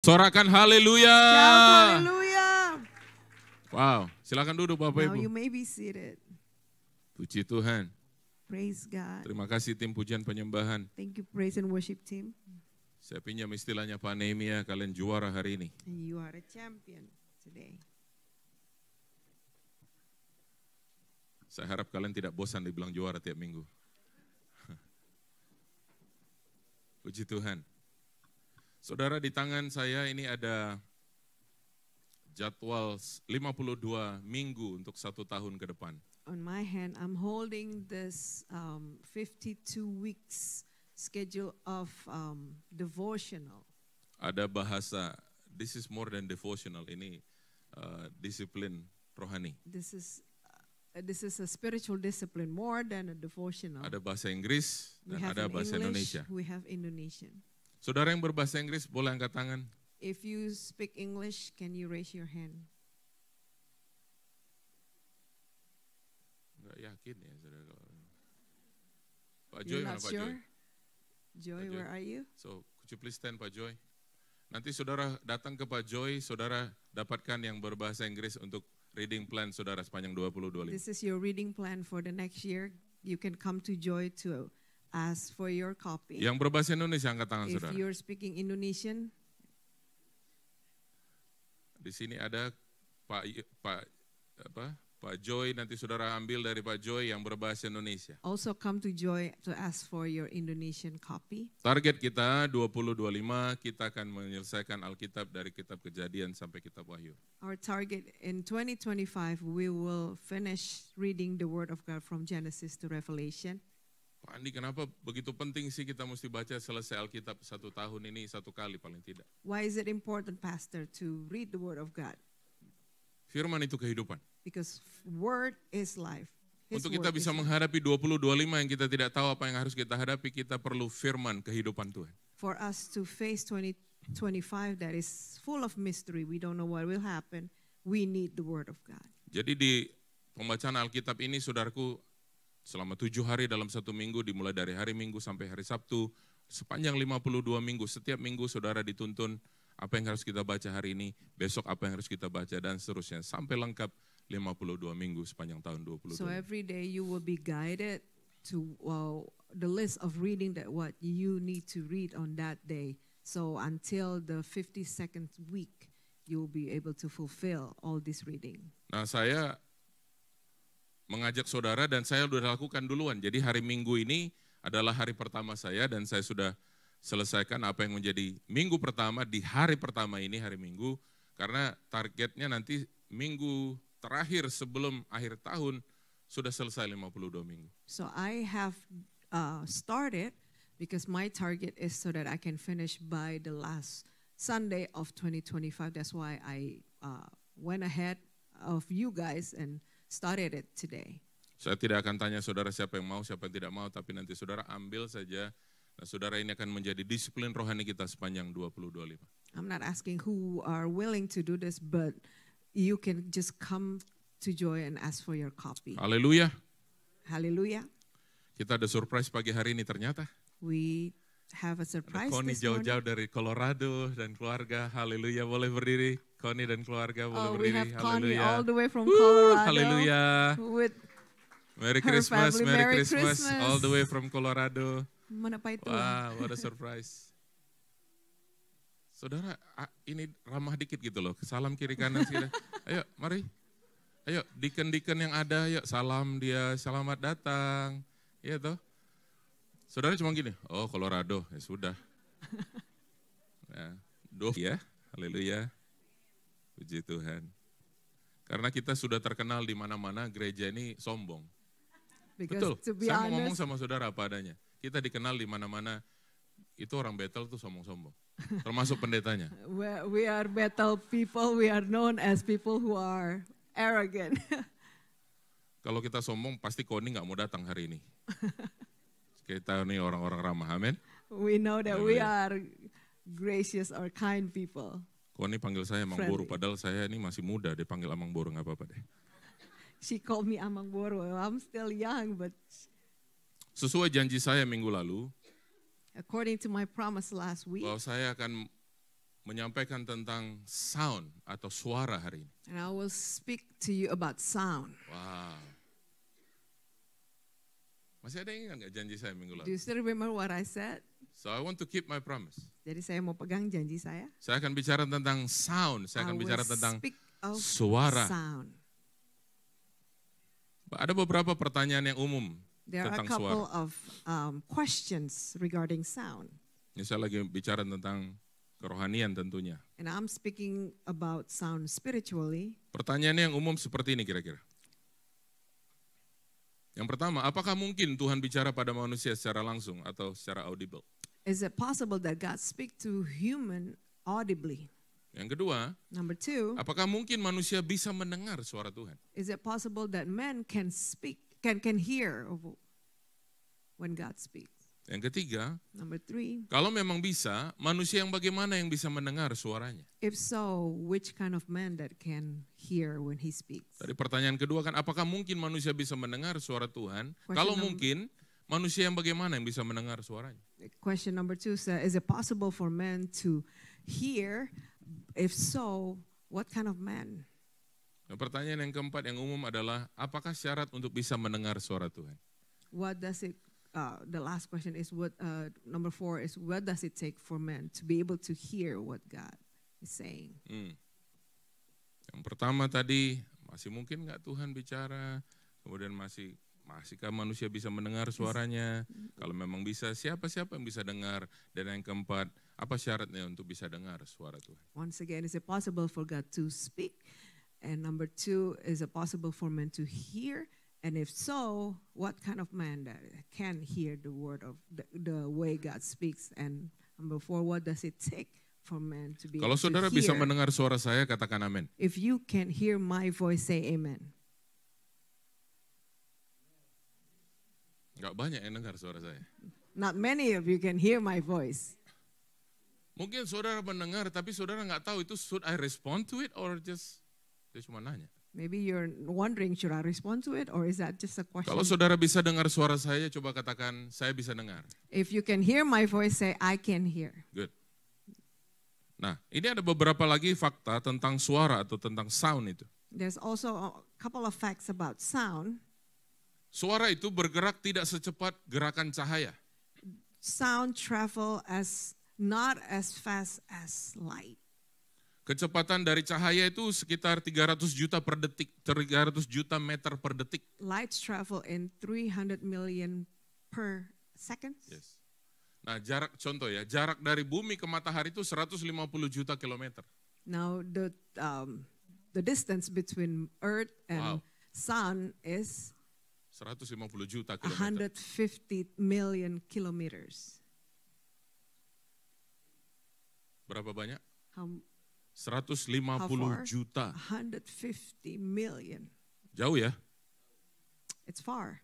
Sorakan haleluya. Shout hallelujah. Wow, silakan duduk Bapak Now Ibu. you may be seated. Puji Tuhan. Praise God. Terima kasih tim pujian penyembahan. Thank you, praise and worship team. Saya pinjam istilahnya Pak Nehemia, kalian juara hari ini. And you are a champion today. Saya harap kalian tidak bosan dibilang juara tiap minggu. Puji Tuhan. Saudara, di tangan saya ini ada jadwal 52 minggu untuk 1 tahun ke depan. On my hand, I'm holding this 52 weeks schedule of devotional. Ada bahasa, this is more than devotional, ini disiplin rohani. This is a spiritual discipline more than a devotional. Ada bahasa Inggris We dan have ada in bahasa English, Indonesia. we have Indonesian. Saudara yang berbahasa Inggris boleh angkat tangan. If you speak English, can you raise your hand? Enggak yakin ya saudara. Pak You're Joy mana not Pak sure? Joy? Joy, Pak where Joy. are you? So, could you please stand Pak Joy? Nanti saudara datang ke Pak Joy, saudara dapatkan yang berbahasa Inggris untuk reading plan saudara sepanjang 2025. This is your reading plan for the next year. You can come to Joy to ask for your copy. Yang berbahasa Indonesia angkat tangan If saudara. you're speaking Indonesian, Di sini ada Pak Joy, nanti saudara ambil dari Pak Joy yang berbahasa Indonesia. also come to Joy to ask for your Indonesian copy. Target kita 2025 kita akan menyelesaikan Alkitab dari kitab Kejadian sampai kitab Wahyu. Our target in 2025, we will finish reading the Word of God from Genesis to Revelation. Pak Andi, kenapa begitu penting sih kita mesti baca selesai Alkitab 1 tahun ini 1 kali paling tidak? Why is it important, Pastor, to read the Word of God? Firman itu kehidupan. Because Word is life. His Untuk kita word bisa is life. menghadapi 2025 yang kita tidak tahu apa yang harus kita hadapi, kita perlu firman kehidupan Tuhan. For us to face 2025 that is full of mystery, we don't know what will happen, we need the Word of God. Jadi di pembacaan Alkitab ini saudaraku, selama 7 hari dalam 1 minggu, dimulai dari hari Minggu sampai hari Sabtu, sepanjang 52 minggu, setiap minggu saudara dituntun apa yang harus kita baca hari ini, besok apa yang harus kita baca, dan seterusnya. Sampai lengkap 52 minggu sepanjang tahun 2020. So every day you will be guided to the list of reading that what you need to read on that day. So until the 52nd week, you will be able to fulfill all this reading. Nah, saya mengajak saudara dan saya sudah lakukan duluan. Jadi hari Minggu ini adalah hari pertama saya dan saya sudah selesaikan apa yang menjadi minggu pertama di hari pertama ini, hari Minggu. Karena targetnya nanti minggu terakhir sebelum akhir tahun sudah selesai 52 minggu. So I have started because my target is so that I can finish by the last Sunday of 2025. That's why I went ahead of you guys and started it today. Saya tidak akan tanya saudara siapa yang mau, siapa yang tidak mau, tapi nanti saudara ambil saja. Nah, saudara ini akan menjadi disiplin rohani kita sepanjang 2025. I'm not asking who are willing to do this, but you can just come to Joy and ask for your copy. Haleluya. Hallelujah. Kita ada surprise pagi hari ini ternyata. We have a Ada surprise Connie this morning. jauh-jauh dari Colorado dan keluarga. Haleluya, boleh berdiri. Connie dan keluarga boleh Oh, we berdiri. have Connie Haleluya. all the way from Colorado. Haleluya. With Merry her Christmas, family. Merry Merry Christmas, Christmas. all the way from Colorado. mana pa ito? Wah, what a surprise. Saudara, ini ramah dikit gitu loh. Salam kiri kanan sih. Ayo, mari. Ayo, deacon-deacon yang ada, yuk salam dia, selamat datang. Iya toh. Saudara cuma gini, oh Colorado, ya sudah. Nah, ya, haleluya. Puji Tuhan. Karena kita sudah terkenal di mana-mana, gereja ini sombong. Because Betul, to be saya mau ngomong honest, sama saudara apa adanya. Kita dikenal di mana-mana, itu orang Betel tuh sombong-sombong. Termasuk pendetanya. we are Bethel people. We are known as people who are arrogant. Kalau kita sombong, pasti Connie nggak mau datang hari ini. Kita ini orang-orang ramah, amin. We know that we Haleluya. are gracious or kind people. Connie panggil saya Amang Boru, padahal saya ini masih muda, dia panggil Amang Boru, nggak apa-apa deh. She called me Amang Boro. I'm still young, but Sesuai janji saya minggu lalu, according to my promise last week, bahwa saya akan menyampaikan tentang sound atau suara hari ini. And I will speak to you about sound. Wow. Masih ada yang ingat nggak janji saya minggu Do lalu? you still remember what I said? So I want to keep my promise. Jadi saya mau pegang janji saya. Saya akan bicara tentang sound, saya akan I will bicara tentang speak of suara. sound. Ada beberapa pertanyaan yang umum There are a tentang couple suara. of questions regarding sound. Ini saya lagi bicara tentang kerohanian tentunya. And I'm speaking about sound spiritually. Pertanyaannya yang umum seperti ini kira-kira. Yang pertama, apakah mungkin Tuhan bicara pada manusia secara langsung atau secara audible? Is it possible that God speak to human audibly? Yang kedua, Number two, apakah mungkin manusia bisa mendengar suara Tuhan? is it possible that man can speak, can hear when God speaks? Yang ketiga, Number three, kalau memang bisa, manusia yang bagaimana yang bisa mendengar suaranya? if so, which kind of man that can hear when he speaks? Tadi pertanyaan kedua kan, apakah mungkin manusia bisa mendengar suara Tuhan? Question Kalau number- mungkin, manusia yang bagaimana yang bisa mendengar suaranya? Question number two says, is it possible for men to hear? If so, what kind of man? Nah, pertanyaan yang keempat yang umum adalah, apakah syarat untuk bisa mendengar suara Tuhan? What does it? The last question is what. Number four is what does it take for men to be able to hear what God is saying? Yang pertama tadi, masih mungkin nggak Tuhan bicara? Kemudian masihkah manusia bisa mendengar suaranya? Kalau memang bisa, siapa-siapa yang bisa dengar? Dan yang keempat, apa syaratnya untuk bisa dengar suara Tuhan? Once again, is it possible for God to speak? And number two, is it possible for men to hear? And if so, what kind of man that can hear the word of the way God speaks? And number four, what does it take for men to be Kalau able saudara to bisa hear? mendengar suara saya, katakan amin. If you can hear my voice, say amen. Nggak banyak yang dengar suara saya. Not many of you can hear my voice. Mungkin saudara mendengar, tapi saudara nggak tahu itu should I respond to it or just, dia cuma nanya. Maybe you're wondering, should I respond to it or is that just a question? Kalau saudara bisa dengar suara saya, coba katakan, saya bisa dengar. If you can hear my voice, say, I can hear. Good. Nah, ini ada beberapa lagi fakta tentang suara atau tentang sound itu. There's also a couple of facts about sound. Suara itu bergerak tidak secepat gerakan cahaya. Sound travel not as fast as light. Kecepatan dari cahaya itu sekitar 300 juta per detik, 300 juta meter per detik. Lights travel in 300 million per second. Yes. Nah, jarak dari bumi ke matahari itu 150 juta kilometer. Now the distance between Earth and Wow. Sun is 150 juta kilometer. 150 million kilometers. Berapa banyak? How 150 far? juta. 150 million. Jauh ya? It's far.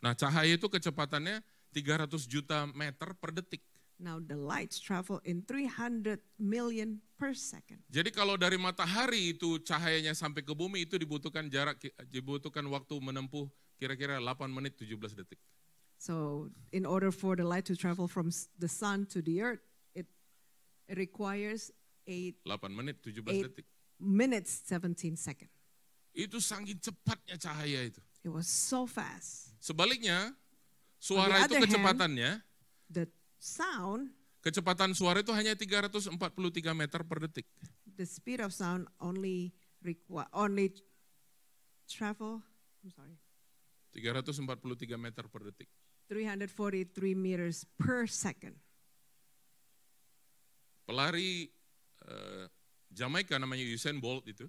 Nah, cahaya itu kecepatannya 300 juta meter per detik. Now the lights travel in 300 million per second. Jadi kalau dari matahari itu cahayanya sampai ke bumi itu dibutuhkan waktu menempuh kira-kira 8 menit 17 detik. So in order for the light to travel from the sun to the earth, it requires 8 menit 17 8 detik. minutes 17 seconds. Itu saking cepatnya cahaya itu. It was so fast. Sebaliknya, suara itu other hand, kecepatannya, The sound, kecepatan suara itu hanya 343 meter per detik. the speed of sound only travel, 343 meter per detik. 343 meters per second. Pelari Jamaika namanya Usain Bolt itu.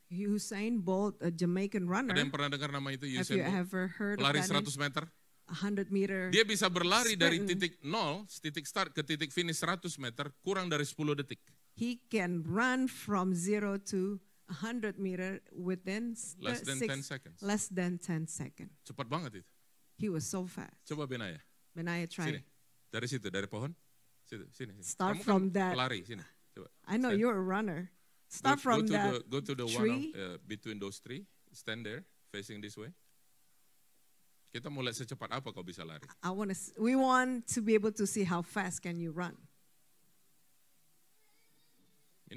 Usain Bolt, a Jamaican runner. Ada yang pernah dengar nama itu Have Usain you Bolt? ever heard Pelari of that? 100 meter. 100 meter. Dia bisa berlari dari sprint. titik 0, titik start ke titik finish 100 meter kurang dari 10 detik. He can run from 0 to 100 meter within Less than 10 seconds. Less than 10 seconds. Cepat banget itu. He was so fast. Coba Benaya. Benaya Sini. tried. Dari situ, dari pohon. Sini. Start Kamu from kan that. pelari, sini. Coba. I know Stand. you're a runner. Start from that Go to the tree. one between those three. Stand there, facing this way. Kita mulai secepat apa kau bisa lari? We want to be able to see how fast can you run.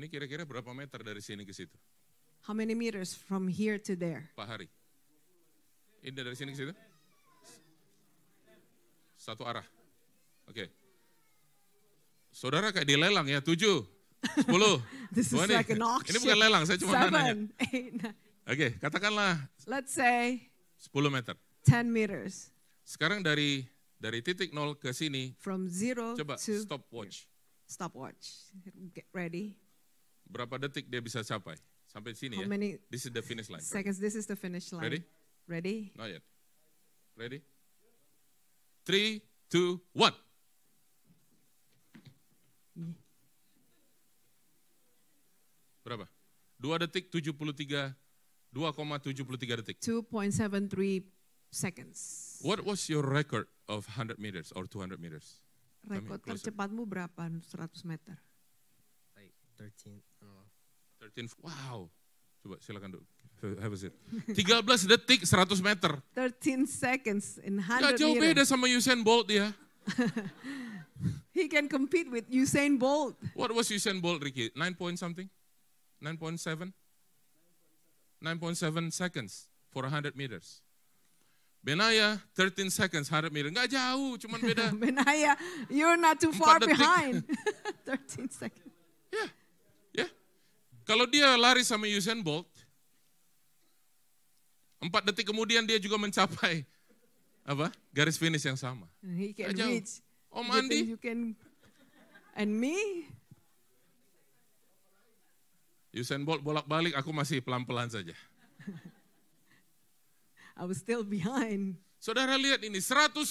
Ini kira-kira berapa meter dari sini ke situ? How many meters from here to there? Pak Hari. Ini dari sini ke situ? Satu arah. Oke. Saudara kayak dilelang ya, 7, 10. This is like an auction. Ini bukan lelang, saya cuma nanya. 7, 8, 9. Oke, katakanlah Let's say 10 meter. 10 meters. Sekarang dari titik 0 ke sini, From 0 coba to stopwatch. stopwatch. Get ready. Berapa detik dia bisa capai? Sampai sini How ya. many This is the finish line. seconds? This is the finish line. Ready? Ready? Not yet. Ready? 3, 2, 1. Berapa? 2 detik 73, 2,73 detik. 2.73 seconds. What was your record of 100 meters or 200 meters? Rekor closer. tercepatmu berapa? 100 meter. Like 13, I don't know. 13, wow. Coba silakan dulu. Have a seat. 13 detik 100 meter. 13 seconds in 100 Gak jauh beda meters. sama Usain Bolt dia. He can compete with Usain Bolt. What was Usain Bolt, Ricky? 9 point something? 9.7? 9.7 seconds for 100 meters. Benaya, 13 seconds, 100 meters. Nggak jauh, cuman beda. Benaya, you're not too far 4 detik. behind. 13 seconds. Ya, ya. Kalau dia lari sama Usain Bolt, 4 detik kemudian dia juga mencapai apa? Garis finish yang sama. He can Nggak jauh. reach. Om You think Andi, you can, and me? Usain Bolt bolak-balik, aku masih pelan-pelan saja. I was still behind. Saudara lihat ini, 150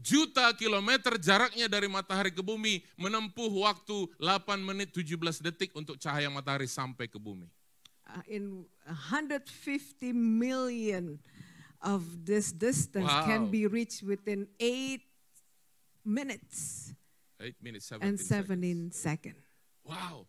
juta kilometer jaraknya dari matahari ke bumi, menempuh waktu 8 menit 17 detik untuk cahaya matahari sampai ke bumi. In 150 million of this distance can Wow. be reached within 8 minutes 8 minutes, and 17 seconds. 17 seconds. Wow.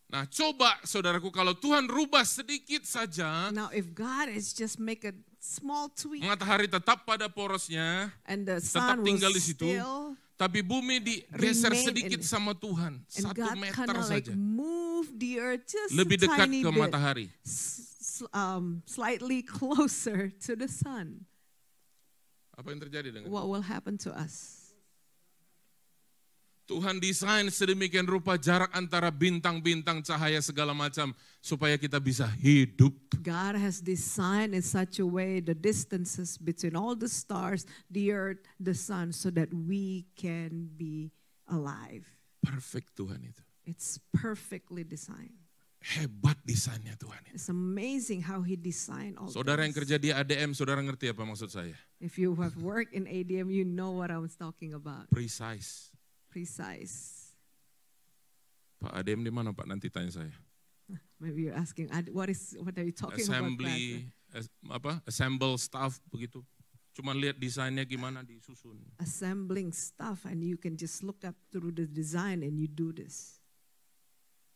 Nah coba saudaraku, kalau Tuhan rubah sedikit saja, Now, if God is just make a small tweak matahari tetap pada porosnya, and the tetap sun will tinggal di situ, still, tapi bumi digeser remain sedikit in- sama Tuhan, and 1 God meter kind of like saja. move the earth just Lebih a dekat tiny ke bit, matahari. slightly closer to the sun. Apa yang terjadi dengan What will happen to us? Tuhan desain sedemikian rupa jarak antara bintang-bintang, cahaya segala macam, supaya kita bisa hidup. God has designed in such a way the distances between all the stars, the earth, the sun, so that we can be alive. Perfect Tuhan itu. It's perfectly designed. Hebat desainnya Tuhan itu. It's amazing how He designed all Saudara yang things. kerja di ADM, saudara ngerti apa maksud saya? If you have worked in ADM, you know what I was talking about. Precise. Precise. Pak ADM di mana Pak? Nanti tanya saya. Maybe you're asking, what are you talking about, Assembly, Pastor? assemble staff begitu. Cuman lihat desainnya gimana disusun. Assembling stuff, and you can just look up through the design and you do this.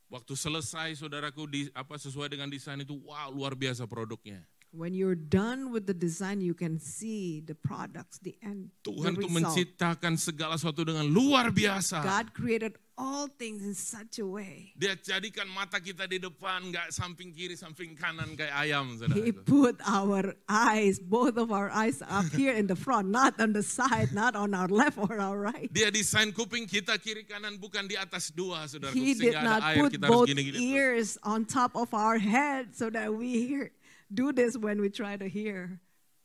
Waktu selesai saudaraku sesuai dengan desain itu, wow luar biasa produknya. When you're done with the design, you can see the products, the end, Tuhan the tuh result. menciptakan segala sesuatu dengan luar biasa. God created all things in such a way. Dia jadikan mata kita di depan, nggak samping kiri, samping kanan kayak ayam. He Saudaraku. put our eyes, both of our eyes up here in the front, not on the side, not on our left or our right. Dia desain kuping kita kiri kanan bukan di atas dua, saudaraku. He did Sehingga not ada air put kita harus both gini-gini. ears on top of our head so that we do this when we try to hear.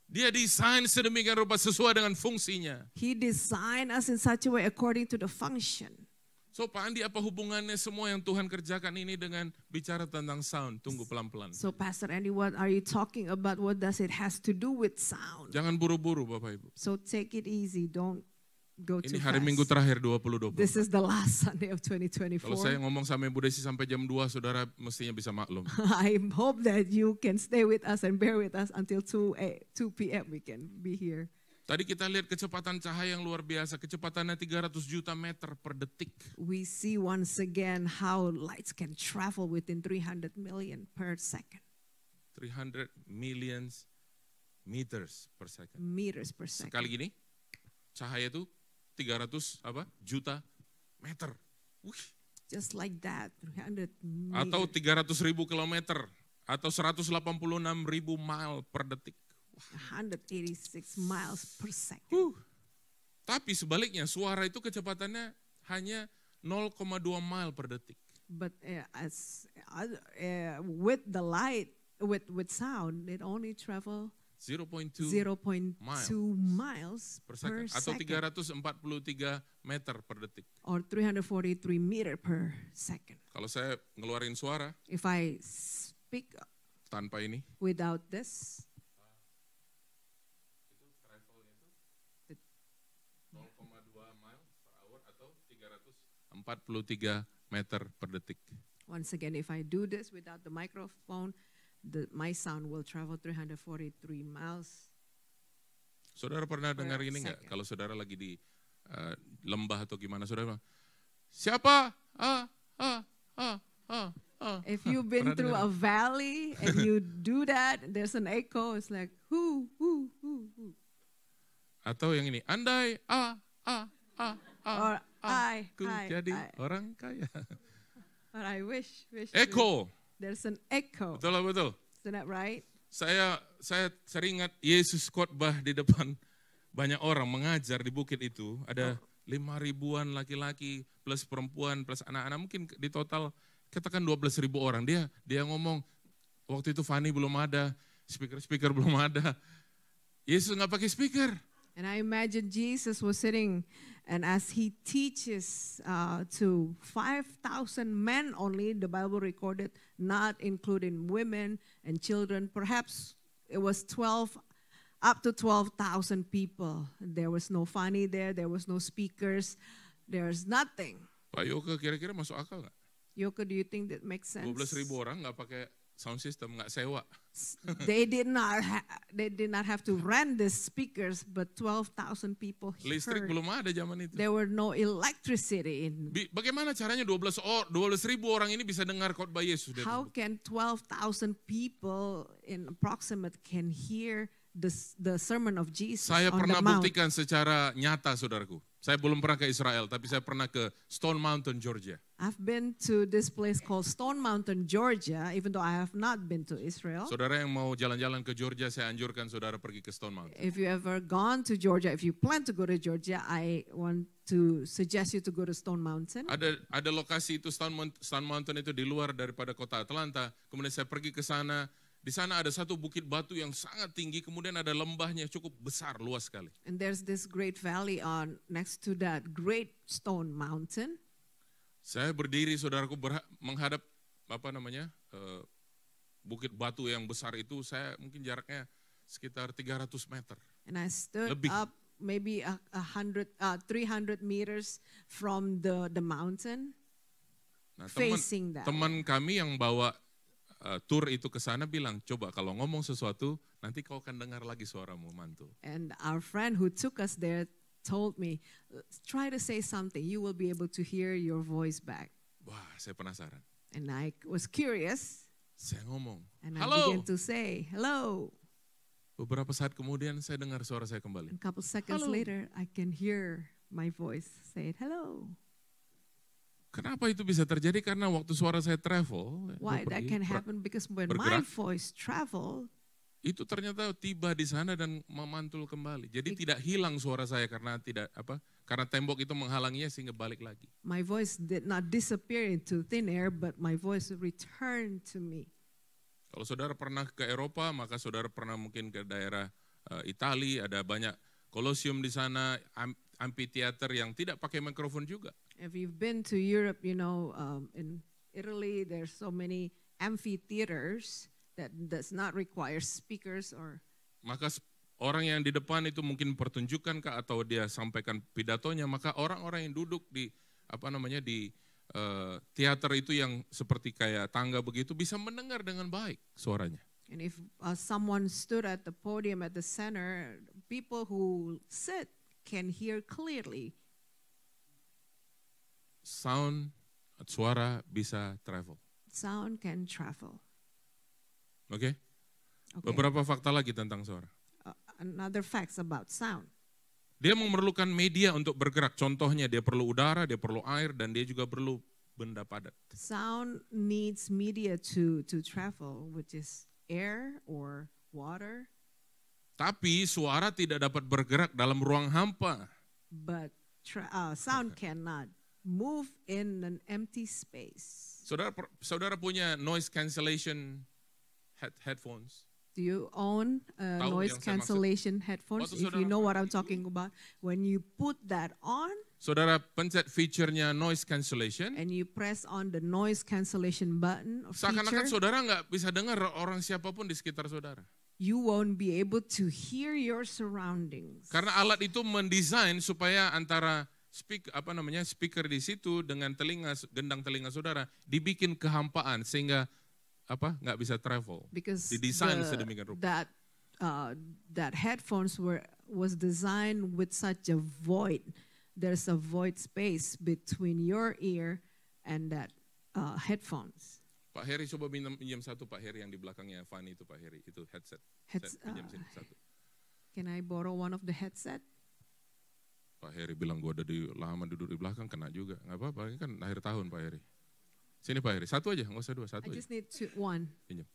Dia desain sedemikian rupa sesuai dengan fungsinya. He designed us in such a way according to the function. So Pak Andi, apa hubungannya semua yang Tuhan kerjakan ini dengan bicara tentang sound? Tunggu pelan-pelan. So Pastor Andy, what are you talking about? What does it has to do with sound? Jangan buru-buru Bapak Ibu. So take it easy. Don't go Ini too hari Minggu fast. terakhir 2020. This is the last Sunday of Kalau saya 2024. ngomong sama Ibu Desi sampai jam 2, saudara mestinya bisa maklum. I hope that you can stay with us and bear with us until 2 p.m. We can be here. Tadi kita lihat kecepatan cahaya yang luar biasa. Kecepatannya 300 juta meter per detik. We see once again how lights can travel within 300 million per second. 300 million meters per second. Meters per second. Sekali gini, cahaya itu 300 juta meter. Wih, just like that, 300 Atau meters, 300.000 kilometer. Atau 186.000 mile per detik. 186 miles per second. Tapi sebaliknya suara itu kecepatannya hanya 0,2 mile per detik. But with the light, with sound, it only travel 0,2 0.2 miles per per second. Atau second. 343 meter per detik. Or 343 meter per second. Kalau saya ngeluarin suara If I speak tanpa ini, without this, 0,2 mile per hour atau 343 meter per detik. once again, if I do this without the microphone, my sound will travel 343 miles. Saudara pernah Per dengar ini nggak? second. Kalau saudara lagi di lembah atau gimana, saudara bilang, siapa? If you've been Pernah through dengar? a valley and you do that, there's an echo. It's like, who. Atau yang ini, andai, Or ku jadi I. orang kaya. But I wish. Echo, There's an echo. betul lah betul. Isn't that right? Saya sering ingat Yesus khotbah di depan banyak orang mengajar di bukit itu. Ada 5.000-an laki-laki plus perempuan plus anak-anak, mungkin di total katakan 12.000 orang. Dia ngomong, waktu itu Fanny belum ada, speaker belum ada. Yesus nggak pakai speaker. And I imagine Jesus was sitting, and as he teaches to 5,000 men only, the Bible recorded, not including women and children, perhaps it was up to 12,000 people. There was no funny there was no speakers, there's nothing. Pak Yoke kira-kira masuk akal nggak? Yoko, do you think that makes sense? 12.000 orang nggak pakai sound system, nggak sewa. They did not have to rent the speakers, but 12,000 people Listrik heard. belum ada zaman itu. There were no electricity in. Bagaimana caranya 12.000 orang ini bisa dengar khotbah Yesus? Dia How tersebut? can 12,000 people in approximate can hear the sermon of Jesus Saya on pernah the mount? buktikan secara nyata, saudaraku. Saya belum pernah ke Israel, tapi saya pernah ke Stone Mountain, Georgia. I've been to this place called Stone Mountain, Georgia, even though I have not been to Israel. Saudara yang mau jalan-jalan ke Georgia, saya anjurkan saudara pergi ke Stone Mountain. If you ever gone to Georgia, if you plan to go to Georgia, I want to suggest you to go to Stone Mountain. Ada lokasi itu Stone Mountain itu di luar daripada kota Atlanta. Kemudian saya pergi ke sana. Di sana ada satu bukit batu yang sangat tinggi, kemudian ada lembahnya cukup besar, luas sekali. And there's this great valley next to that great stone mountain. Saya berdiri, saudaraku, menghadap bukit batu yang besar itu. Saya mungkin jaraknya sekitar 300 meter. And I stood Lebih. up maybe 300 meters from the mountain, Nah, facing that. teman kami yang bawa tour itu ke sana bilang, coba kalau ngomong sesuatu, nanti kau akan dengar lagi suaramu, mantul. And our friend who took us there told me, try to say something, you will be able to hear your voice back. Wah, saya penasaran. And I was curious, Saya ngomong, and I halo. began to say, hello. Beberapa saat kemudian saya dengar suara saya kembali. And a couple seconds Hello. later, I can hear my voice say, hello. Kenapa itu bisa terjadi? Karena waktu suara saya travel, Why that can happen? Because when my bergerak. voice traveled, itu ternyata tiba di sana dan memantul kembali. Jadi tidak hilang suara saya karena karena tembok itu menghalanginya sehingga balik lagi. my voice did not disappear into thin air, but my voice returned to me. Kalau saudara pernah ke Eropa, maka saudara pernah mungkin ke daerah Italia, ada banyak kolosium di sana, amphitheater yang tidak pakai mikrofon juga. If you've been to Europe, you know, in Italy, there's so many amphitheaters that does not require speakers or. Maka orang yang di depan itu mungkin pertunjukan kah atau dia sampaikan pidatonya, maka orang-orang yang duduk di di teater itu yang seperti kayak tangga begitu bisa mendengar dengan baik suaranya. And if someone stood at the podium at the center, people who sit can hear clearly. Sound, suara bisa travel. Sound can travel. Oke? Okay. Beberapa fakta lagi tentang suara. Another facts about sound. Dia memerlukan media untuk bergerak. Contohnya dia perlu udara, dia perlu air, dan dia juga perlu benda padat. Sound needs media to travel, which is air or water. Tapi suara tidak dapat bergerak dalam ruang hampa. But sound cannot move in an empty space. Saudara punya noise cancellation headphones? Do you own Tahu noise yang saya maksud? cancellation headphones? Waktu If you saudara know what pakai I'm talking about, when you put that on Saudara pencet fiturnya noise cancellation, and you press on the noise cancellation button or seakan-akan feature, saudara nggak bisa dengar orang siapapun di sekitar saudara. you won't be able to hear your surroundings. Karena alat itu mendesain supaya antara speaker di situ dengan gendang telinga saudara dibikin kehampaan sehingga nggak bisa travel. Because Didesain sedemikian rupa. that headphones was designed with such a void. There's a void space between your ear and that headphones. Pak Heri coba pinjam satu Pak Heri yang di belakangnya Fanny itu Pak Heri itu headset. Pinjam sini satu. Can I borrow one of the headset? Pak Heri bilang gue ada lama duduk di belakang kena juga. Nggak apa-apa, ini kan akhir tahun Pak Heri. Sini Pak Heri, satu aja, nggak usah dua, satu I aja. just need one. Pinjam.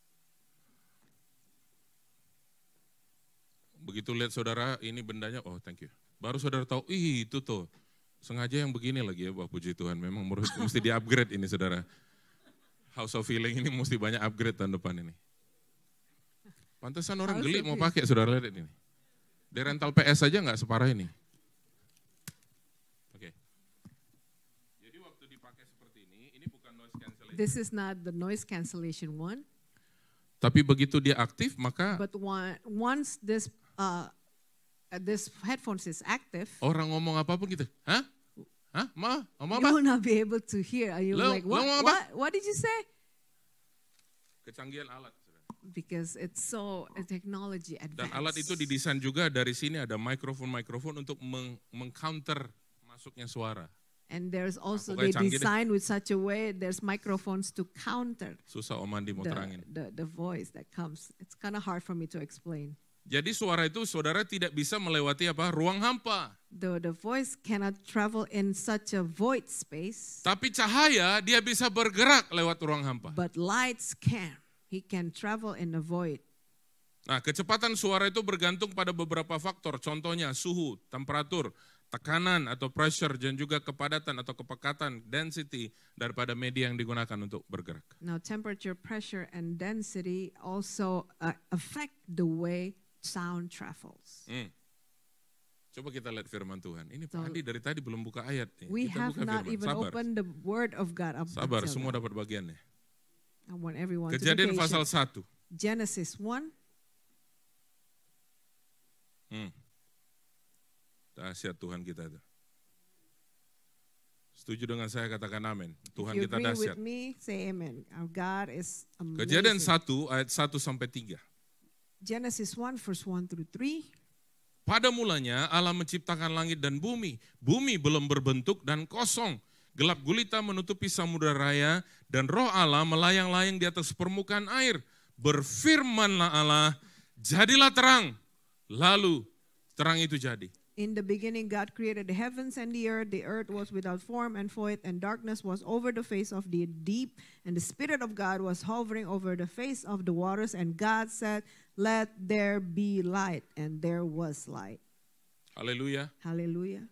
Begitu lihat saudara, ini bendanya, oh thank you. Baru saudara tahu, itu tuh, sengaja yang begini lagi ya, wah puji Tuhan. Memang mesti di-upgrade ini saudara. House of Healing ini mesti banyak upgrade tahun depan ini. Pantesan orang geli mau pakai, saudara lihat ini. Di rental PS aja nggak separah ini. Oke. Jadi waktu dipakai seperti ini bukan noise cancellation. This is not the noise cancellation one. Tapi begitu dia aktif, maka But once this headphones is active, orang ngomong apapun gitu, hah? Hah? Ngomong you apa? will not be able to hear. Are you like, Lo ngomong apa? what did you say? Kecanggihan alat. Saudara. Because it's so technology advanced. Dan alat itu didesain juga dari sini ada mikrofon untuk mengcounter masuknya suara. And there's also, pokoknya they canggih deh. design with such a way, there's microphones to counter Susah Om Andi mau terangin. the voice that comes. It's kind of hard for me to explain. Jadi suara itu saudara tidak bisa melewati ruang hampa. The voice cannot travel in such a void space, Tapi cahaya dia bisa bergerak lewat ruang hampa. but lights can. He can travel in the void. Nah, kecepatan suara itu bergantung pada beberapa faktor. Contohnya suhu, temperatur, tekanan atau pressure, dan juga kepadatan atau kepekatan, density daripada media yang digunakan untuk bergerak. Now, temperature, pressure, and density also affect the way sound travels. Coba kita lihat firman Tuhan. Ini So, Pak Andi dari tadi belum buka ayat. Nih. We Kita have buka not firman. even opened the word of God up Sabar, until semua now. dapat bagiannya. I want everyone to be Kejadian pasal patient. 1. Genesis 1. Dahsyat Tuhan kita itu. Setuju dengan saya, katakan amin. Tuhan If you kita agree dahsyat. with me, say amen. Our God is amazing. Kejadian 1 ayat 1 sampai 3. Genesis 1 verse 1 through 3. Pada mulanya Allah menciptakan langit dan bumi. Bumi belum berbentuk dan kosong. Gelap gulita menutupi samudera raya dan roh Allah melayang-layang di atas permukaan air. Berfirmanlah Allah, jadilah terang. Lalu terang itu jadi. In the beginning, God created the heavens and the earth. The earth was without form and void, and darkness was over the face of the deep. And the Spirit of God was hovering over the face of the waters. And God said, "Let there be light." And there was light. Haleluya. Hallelujah.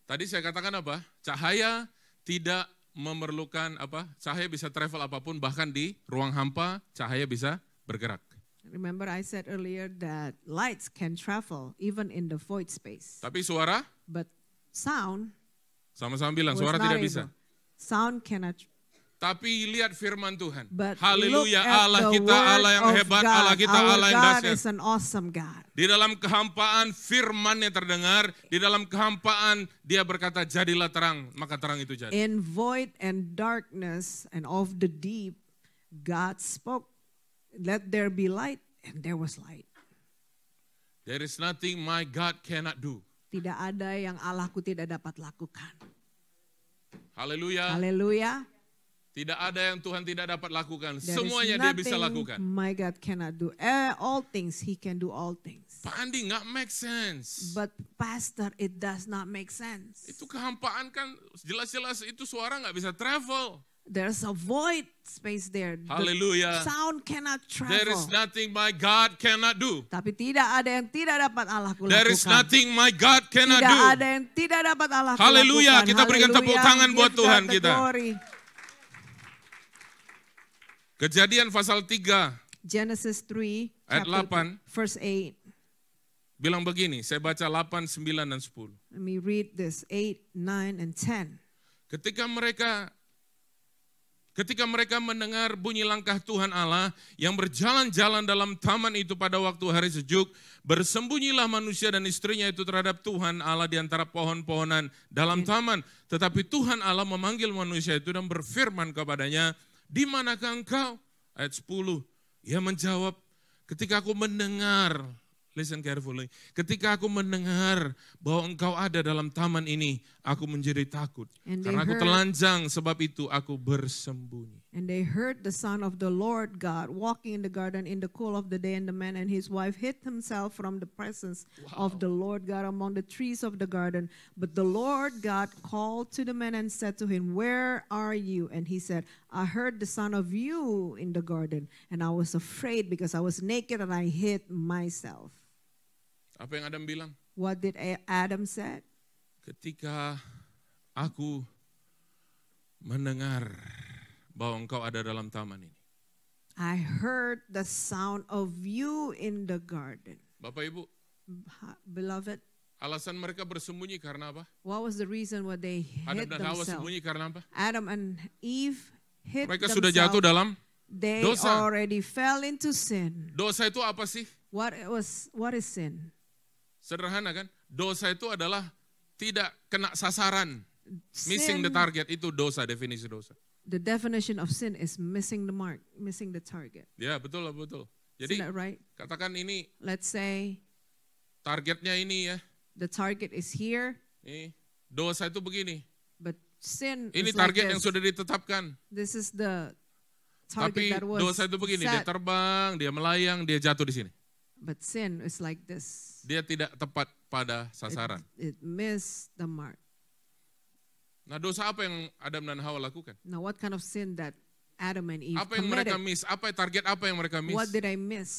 Tadi saya katakan apa? Cahaya tidak memerlukan cahaya bisa travel apapun, bahkan di ruang hampa cahaya bisa bergerak. Remember I said earlier that lights can travel even in the void space. Tapi suara, But sound sama-sama bilang, was suara not tidak able. bisa. Sound cannot. Tapi lihat firman Tuhan. But Haleluya, look at Allah the kita, word Allah yang of hebat, God. Allah kita, Our Allah yang God dahsyat. is an awesome God. Di dalam kehampaan firman-Nya terdengar, di dalam kehampaan dia berkata jadilah terang, maka terang itu jadi. In void and darkness and of the deep, God spoke, "Let there be light," and there was light. There is nothing my God cannot do. Tidak ada yang Allahku tidak dapat lakukan. Haleluya. Haleluya. Tidak ada yang Tuhan tidak dapat lakukan. There is Semuanya dia bisa nothing lakukan. my God cannot do. All things, He can do all things. Pak Andi nggak make sense. But Pastor, it does not make sense. Itu kehampaan kan jelas-jelas itu suara nggak bisa travel. There's a void space there. The Hallelujah. sound cannot There is travel. nothing my God cannot do. Tapi tidak ada yang tidak dapat Allahku There is lakukan. nothing my God cannot Tidak do. ada yang tidak dapat Allahku Haleluya, lakukan. kita berikan tepuk Haleluya, tangan buat give Tuhan God the kita. glory. Kejadian pasal 3 Genesis 3, Ayat chapter 8. verse 8. bilang begini, saya baca 8, 9, dan 10. Let me read this, 8, 9, and 10. Ketika mereka mendengar bunyi langkah Tuhan Allah yang berjalan-jalan dalam taman itu pada waktu hari sejuk, bersembunyilah manusia dan istrinya itu terhadap Tuhan Allah di antara pohon-pohonan dalam taman. Tetapi Tuhan Allah memanggil manusia itu dan berfirman kepadanya, di manakah engkau? Ayat 10, ia menjawab, ketika aku mendengar, listen carefully, ketika aku mendengar bahwa engkau ada dalam taman ini, aku menjadi takut. And they Karena aku heard- telanjang, sebab itu aku bersembunyi. And they heard the sound of the Lord God walking in the garden in the cool of the day, and the man and his wife hid himself from the presence of the Lord God among the trees of the garden. But the Lord God called to the man and said to him, where are you? And he said, I heard the sound of you in the garden, and I was afraid because I was naked and I hid myself. Apa yang Adam bilang? What did Adam said? Ketika aku mendengar bahwa engkau ada dalam taman ini. I heard the sound of you in the garden. Bapak Ibu, Beloved, alasan mereka bersembunyi karena apa? what was the reason why they Adam hid dan Hawa themselves? sembunyi karena apa? Adam and Eve hid Mereka sudah jatuh themselves. dalam They dosa. already fell into sin. Dosa itu apa sih? What is sin? Sederhana kan? Dosa itu adalah tidak kena sasaran. Missing the Sin, target, itu dosa, definisi dosa. the definition of sin is missing the mark, missing the target. Ya betul. Isn't Jadi that right? katakan ini Let's say targetnya ini ya. the target is here, Ini dosa itu begini. but sin Ini is like target yang this. sudah ditetapkan. This is the Tapi target that was dosa itu begini, dia set. terbang, dia melayang, dia jatuh di sini. But sin is like this. Dia tidak tepat pada sasaran. It missed the mark. Nah, dosa apa yang Adam dan Hawa lakukan? Now, what kind of sin that Adam and Eve Apa yang mereka committed? miss? Target apa yang mereka miss? What did I miss?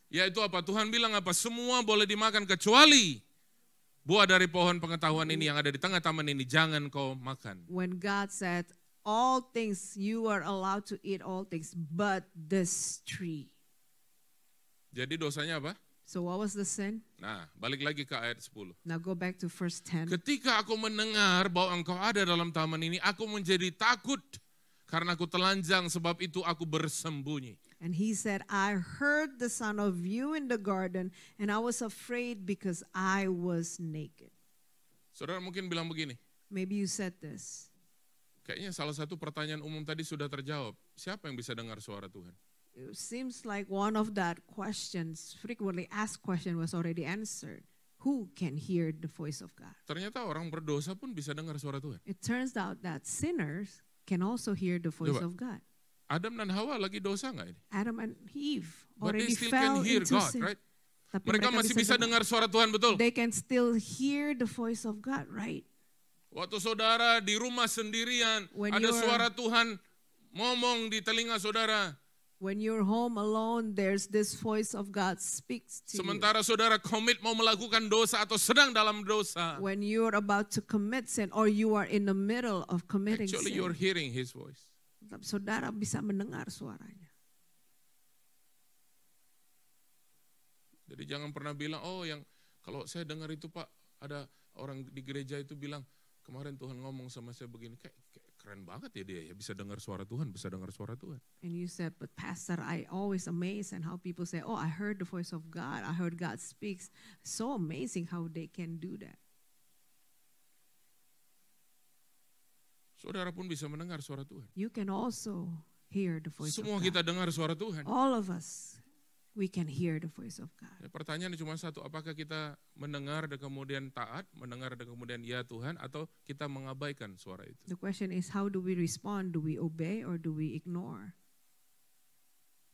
Yaitu apa? Tuhan bilang apa? Semua boleh dimakan kecuali buah dari pohon pengetahuan ini yang ada di tengah taman ini, jangan kau makan. When God said, all things, you are allowed to eat all things, but this tree. Jadi dosanya apa? So what was the sin? Nah, balik lagi ke ayat 10. Now go back to verse 10. Ketika aku mendengar bahwa engkau ada dalam taman ini, aku menjadi takut karena aku telanjang, sebab itu aku bersembunyi. And he said, I heard the sound of you in the garden, and I was afraid because I was naked. Saudara mungkin bilang begini, Maybe you said this. kayaknya salah satu pertanyaan umum tadi sudah terjawab. Siapa yang bisa dengar suara Tuhan? It seems like one of that questions, frequently asked question, was already answered. Who can hear the voice of God? Ternyata orang berdosa pun bisa dengar suara Tuhan. It turns out that sinners can also hear the voice Coba. of God. Adam dan Hawa lagi dosa nggak ini? Adam and Eve But they already still fell can hear into God, sin. right? Tapi Mereka masih bisa dengar suara Tuhan, betul? They can still hear the voice of God, right? Waktu saudara di rumah sendirian, When ada you're- suara Tuhan ngomong di telinga saudara. When you're home alone, there's this voice of God speaks to Sementara saudara komit mau melakukan dosa atau sedang dalam dosa. you. When you're about to commit sin or you are in the middle of committing Actually sin, you're hearing His voice. saudara bisa mendengar suaranya. Jadi jangan pernah bilang, oh yang kalau saya dengar itu Pak, ada orang di gereja itu bilang, kemarin Tuhan ngomong sama saya begini, kayak keren banget ya dia ya, bisa dengar suara Tuhan, bisa dengar suara Tuhan. And you said, but Pastor, I always amazed and how people say, oh, I heard the voice of God. I heard God speaks. So amazing how they can do that. Saudara pun bisa mendengar suara Tuhan. You can also hear the voice Semua of God. kita dengar suara Tuhan. All of us, we can hear the voice of God. Ya, pertanyaan cuma satu, apakah kita mendengar dan kemudian taat, mendengar dan kemudian ya Tuhan, atau kita mengabaikan suara itu? The question is, how do we respond? Do we obey or do we ignore?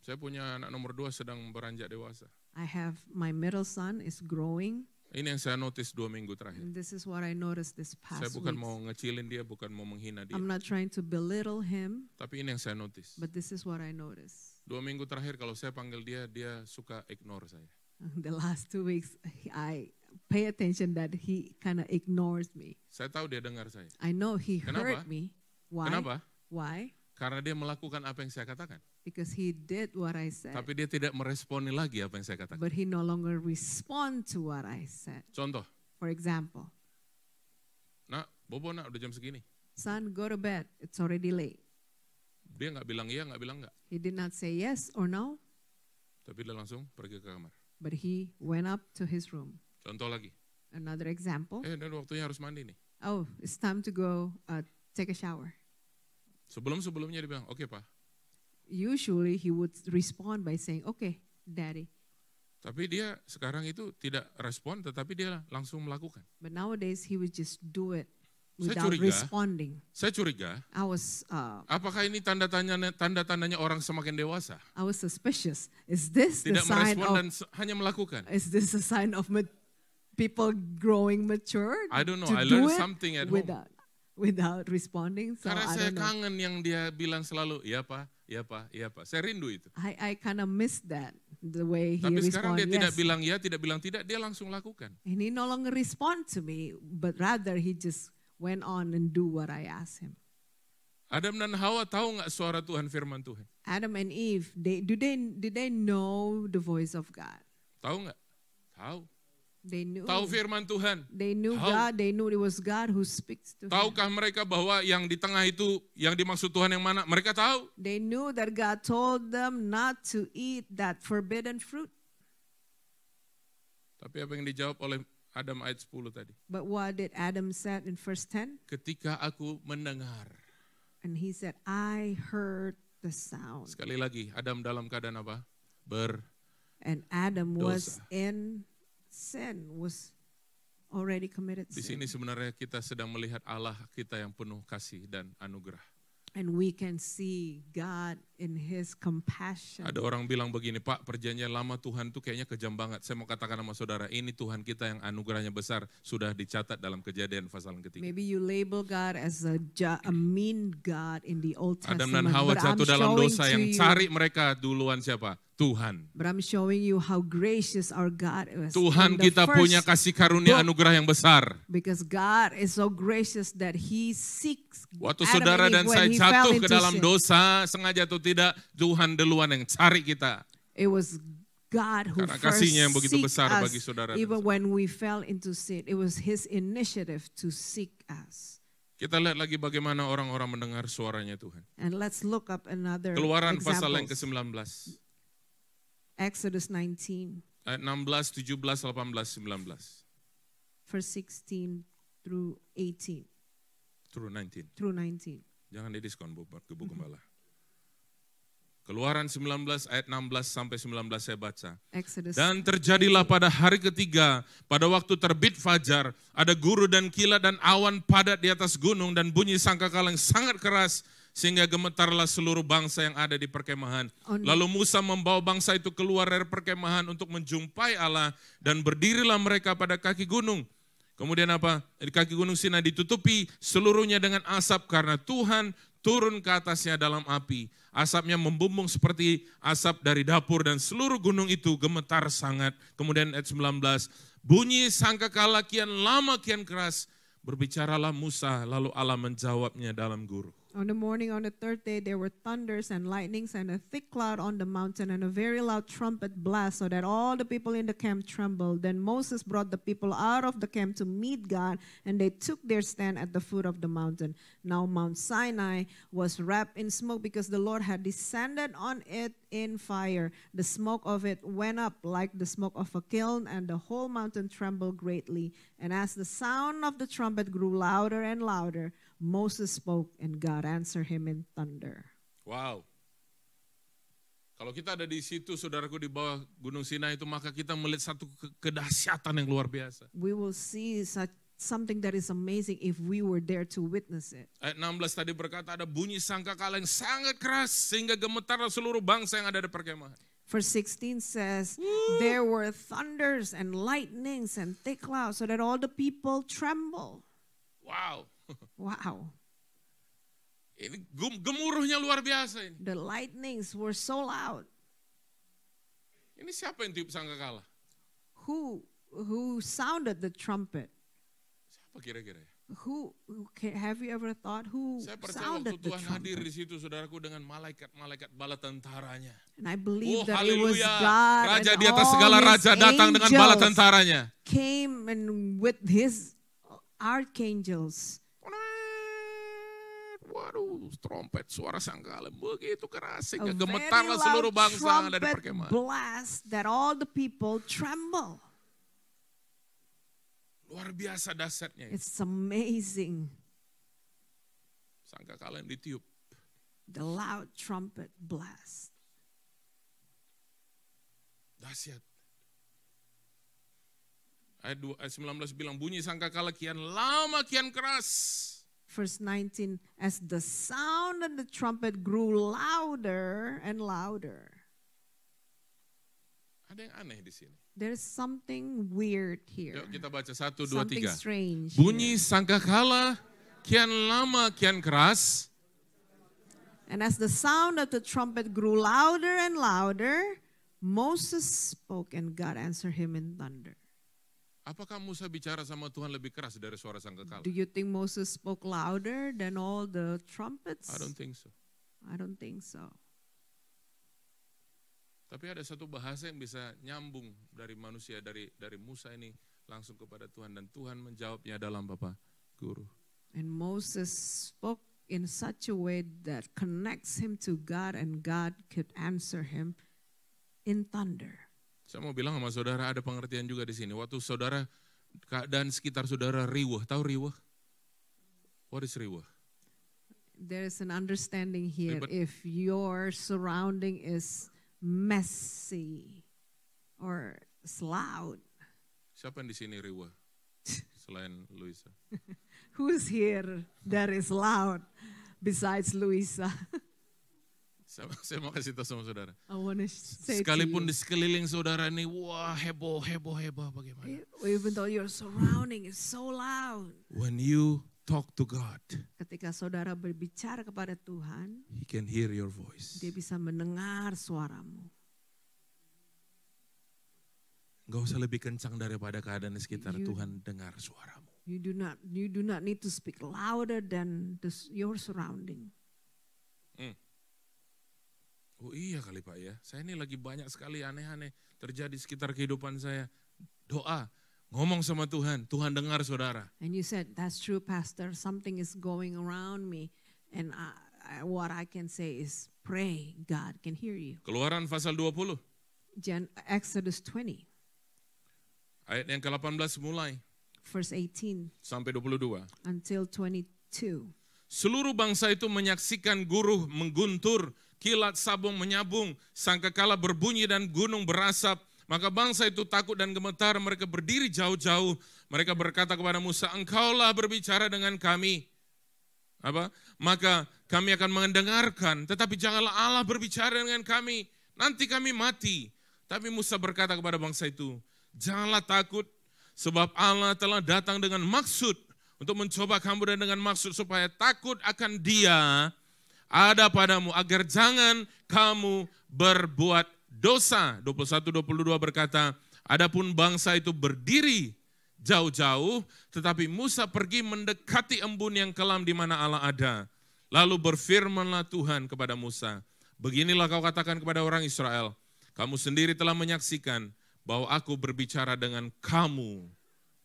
Saya punya anak nomor 2 sedang beranjak dewasa. I have my middle son is growing. Ini yang saya notice 2 minggu terakhir. And this is what I noticed this Saya past bukan week. mau ngecilin dia, bukan mau menghina dia. I'm not trying to belittle him, Tapi ini yang saya notice. but this is what I noticed. 2 minggu terakhir kalau saya panggil dia, dia suka ignore saya. The last 2 weeks, I pay attention that he kind of ignores me. Saya tahu dia dengar saya. I know he Kenapa? heard me. Why? Kenapa? Why? Karena dia melakukan apa yang saya katakan. Because he did what I said, Tapi dia tidak meresponi lagi apa yang saya katakan. but he no longer respond to what I said. Contoh, For example, nak, bobo nak, udah jam segini. son, go to bed. It's already late. Dia nggak bilang iya, nggak bilang nggak. He did not say yes or no, Tapi dia langsung pergi ke kamar. but he went up to his room. Contoh lagi, Another example. dan waktunya harus mandi nih. Oh, it's time to go take a shower. Sebelumnya dia bilang, oke Pak. Usually he would respond by saying, okay, daddy. Tapi dia sekarang itu tidak respon, tetapi dia langsung melakukan. But nowadays he would just do it Saya without curiga. responding. Saya curiga, I was apakah ini tanda-tandanya orang semakin dewasa? suspicious. Is this the Tidak sign merespon of dan hanya melakukan. is this a sign of people growing mature? I don't know, to I do learned it something at home. without responding. So Karena I saya don't know. kangen yang dia bilang selalu, iya Pak, iya Pak, iya Pak. Saya rindu itu. I kind of missed that, the way he Tapi sekarang dia responded. tidak Yes. bilang ya, tidak bilang tidak, dia langsung lakukan. And he no longer respond to me, but rather he just went on and do what I asked him. Adam dan Hawa tahu nggak suara Tuhan, firman Tuhan? Adam and Eve, did they know the voice of God? Tahu nggak? Tahu. They knew. Tahu firman Tuhan. They knew Tahu. God. They knew it was God who speaks to them. Tahukah mereka bahwa yang di tengah itu, yang dimaksud Tuhan yang mana? Mereka tahu. They knew that God told them not to eat that forbidden fruit. Tapi apa yang dijawab oleh Adam ayat 10 tadi? But what did Adam said in verse 10? Ketika aku mendengar. And he said, I heard the sound. Sekali lagi, Adam dalam keadaan apa? And Adam was Dosa. in sin, was already committed Di sin. sini sebenarnya kita sedang melihat Allah kita yang penuh kasih dan anugerah. And we can see God in his compassion. Ada orang bilang begini, Pak, perjanjian lama Tuhan tuh kayaknya kejam banget. Saya mau katakan sama saudara, ini Tuhan kita yang anugerahnya besar, sudah dicatat dalam Kejadian pasal yang ketiga. Maybe you label God as a mean God in the Old Adam Testament. dan Hawa but I'm jatuh dalam showing dosa to yang you- cari mereka duluan siapa? Tuhan. But I'm showing you how gracious our God is. Tuhan In the kita first punya kasih karunia book, anugerah yang besar. Because God is so gracious that he seeks Waktu Adam saudara and Eve dan when saya he jatuh fell ke into dalam sin. dosa, sengaja atau tidak, Tuhan duluan yang cari kita. It was God who Karena first kasihnya yang begitu seek besar us, bagi saudara dan even saya. when we fell into sin. It was his initiative to seek us. Kita lihat lagi bagaimana orang-orang mendengar suaranya Tuhan. And let's look up another Keluaran pasal yang examples. ke-19. Exodus 19, Ayat 16, 17, 18, 19. verse 16 through 18, Through 19. through 19. Jangan didiskon Bu Gembala. Keluaran 19 ayat 16 sampai 19 saya baca. Exodus. Dan terjadilah pada hari ketiga, pada waktu terbit fajar, ada guru dan kilat dan awan padat di atas gunung dan bunyi sangkakala yang sangat keras, sehingga gemetarlah seluruh bangsa yang ada di perkemahan. Lalu Musa membawa bangsa itu keluar dari perkemahan untuk menjumpai Allah, dan berdirilah mereka pada kaki gunung. Kemudian apa? Di kaki gunung Sinai ditutupi seluruhnya dengan asap karena Tuhan turun ke atasnya dalam api. Asapnya membumbung seperti asap dari dapur dan seluruh gunung itu gemetar sangat. Kemudian ayat 19, bunyi sangkakala kian lama kian keras. Berbicaralah Musa, lalu Allah menjawabnya dalam guru. On the morning on the third day, there were thunders and lightnings and a thick cloud on the mountain and a very loud trumpet blast, so that all the people in the camp trembled. Then Moses brought the people out of the camp to meet God, and they took their stand at the foot of the mountain. Now Mount Sinai was wrapped in smoke because the Lord had descended on it in fire. The smoke of it went up like the smoke of a kiln, and the whole mountain trembled greatly. And as the sound of the trumpet grew louder and louder, Moses spoke, and God answered him in thunder. Wow. Kalau kita ada di situ, saudaraku, di bawah Gunung Sinai itu, maka kita melihat satu kedahsyatan yang luar biasa. We will see something that is amazing if we were there to witness it. Ayat 16 tadi berkata ada bunyi sangkakala yang sangat keras sehingga gemetarlah seluruh bangsa yang ada di perkemahan. Verse 16 says, there were thunders and lightnings and thick clouds so that all the people tremble. Wow. Wow. Ini gemuruhnya luar biasa ini. The lightnings were so loud. Ini siapa yang tiup sangkakala? Who sounded the trumpet? Siapa kira-kira ya? Have you ever thought who Saya percaya sounded waktu the Tuhan hadir di trumpet? situ, saudaraku, dengan malaikat-malaikat bala tentaranya. And I believe Oh, that it was haleluya. God Raja and di atas all segala his raja datang dengan bala angels tentaranya. came and with his archangels. Waduh, trompet suara sangkala begitu keras A sehingga very gemetarlah seluruh loud bangsa yang ada di trumpet perkemahan. blast that all the people tremble. Luar biasa dahsyatnya. It's amazing. Sangkakala yang ditiup. The loud trumpet blast. Dahsyat. Ayat 19 bilang bunyi sangkakala kian lama kian keras. Verse 19, as the sound of the trumpet grew louder and louder. Ada yang aneh di sini. There's something weird here. Yuk kita baca 1, 2, Something 3. strange. Bunyi here. sangkakala kian lama kian keras. And as the sound of the trumpet grew louder and louder, Moses spoke and God answered him in thunder. Apakah Musa bicara sama Tuhan lebih keras dari suara sangkakala? Do you think Moses spoke louder than all the trumpets? I don't think so. I don't think so. Tapi ada satu bahasa yang bisa nyambung dari manusia, dari Musa ini langsung kepada Tuhan. Dan Tuhan menjawabnya dalam Bapa Guru. And Moses spoke in such a way that connects him to God and God could answer him in thunder. Saya mau bilang sama saudara ada pengertian juga di sini. Waktu saudara, keadaan sekitar saudara riweh. Tahu riweh? What is riweh? There is an understanding here. But- If your surrounding is messy or it's loud, Siapa yang di sini riweh? Selain Luisa. who's here that is loud besides Luisa? Saya mau kasih tahu sama saudara. I want to say Sekalipun to di sekeliling saudara ini, wah heboh bagaimana. you, even though your surrounding is so loud, When you talk to God, ketika saudara berbicara kepada Tuhan, He can hear your voice. Dia bisa mendengar suaramu. Gak usah lebih kencang daripada keadaan di sekitar, You- Tuhan dengar suaramu. You do not need to speak louder than your surrounding. Oh iya kali Pak ya, saya ini lagi banyak sekali aneh-aneh terjadi sekitar kehidupan saya. Doa, ngomong sama Tuhan, Tuhan dengar saudara. And you said, that's true, Pastor. Something is going around me. And what I can say is pray, God can hear you. Keluaran pasal 20, Exodus 20, ayat yang ke-18 mulai verse 18 sampai 22. until 22. Seluruh bangsa itu menyaksikan guruh mengguntur, kilat sabung menyabung, sangkakala berbunyi dan gunung berasap. Maka bangsa itu takut dan gemetar, mereka berdiri jauh-jauh. Mereka berkata kepada Musa, engkaulah berbicara dengan kami. Maka kami akan mendengarkan, tetapi janganlah Allah berbicara dengan kami, nanti kami mati. Tapi Musa berkata kepada bangsa itu, janganlah takut, sebab Allah telah datang dengan maksud untuk mencoba kamu dan dengan maksud supaya takut akan Dia ada padamu agar jangan kamu berbuat dosa. 21-22 berkata, adapun bangsa itu berdiri jauh-jauh, tetapi Musa pergi mendekati embun yang kelam di mana Allah ada. Lalu berfirmanlah Tuhan kepada Musa, beginilah kau katakan kepada orang Israel, kamu sendiri telah menyaksikan bahwa aku berbicara dengan kamu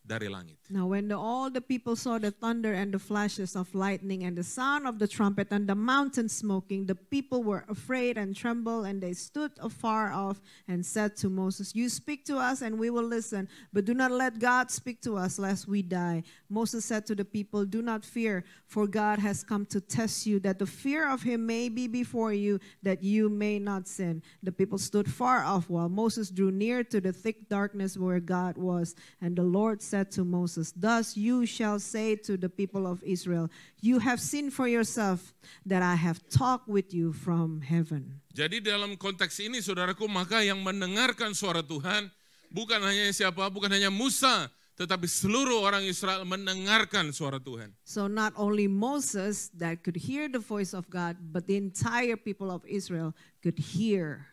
dari langit. Now when all the people saw the thunder and the flashes of lightning and the sound of the trumpet and the mountain smoking, the people were afraid and trembled, and they stood afar off and said to Moses, "You speak to us and we will listen, but do not let God speak to us lest we die." Moses said to the people, "Do not fear, for God has come to test you, that the fear of him may be before you, that you may not sin." The people stood far off while Moses drew near to the thick darkness where God was, and the Lord said to Moses, "Thus you shall say to the people of Israel, you have seen for yourself that I have talked with you from heaven." Jadi dalam konteks ini saudaraku, maka yang mendengarkan suara Tuhan bukan hanya siapa, bukan hanya Musa, tetapi seluruh orang Israel mendengarkan suara Tuhan. So not only Moses that could hear the voice of God, but the entire people of Israel could hear.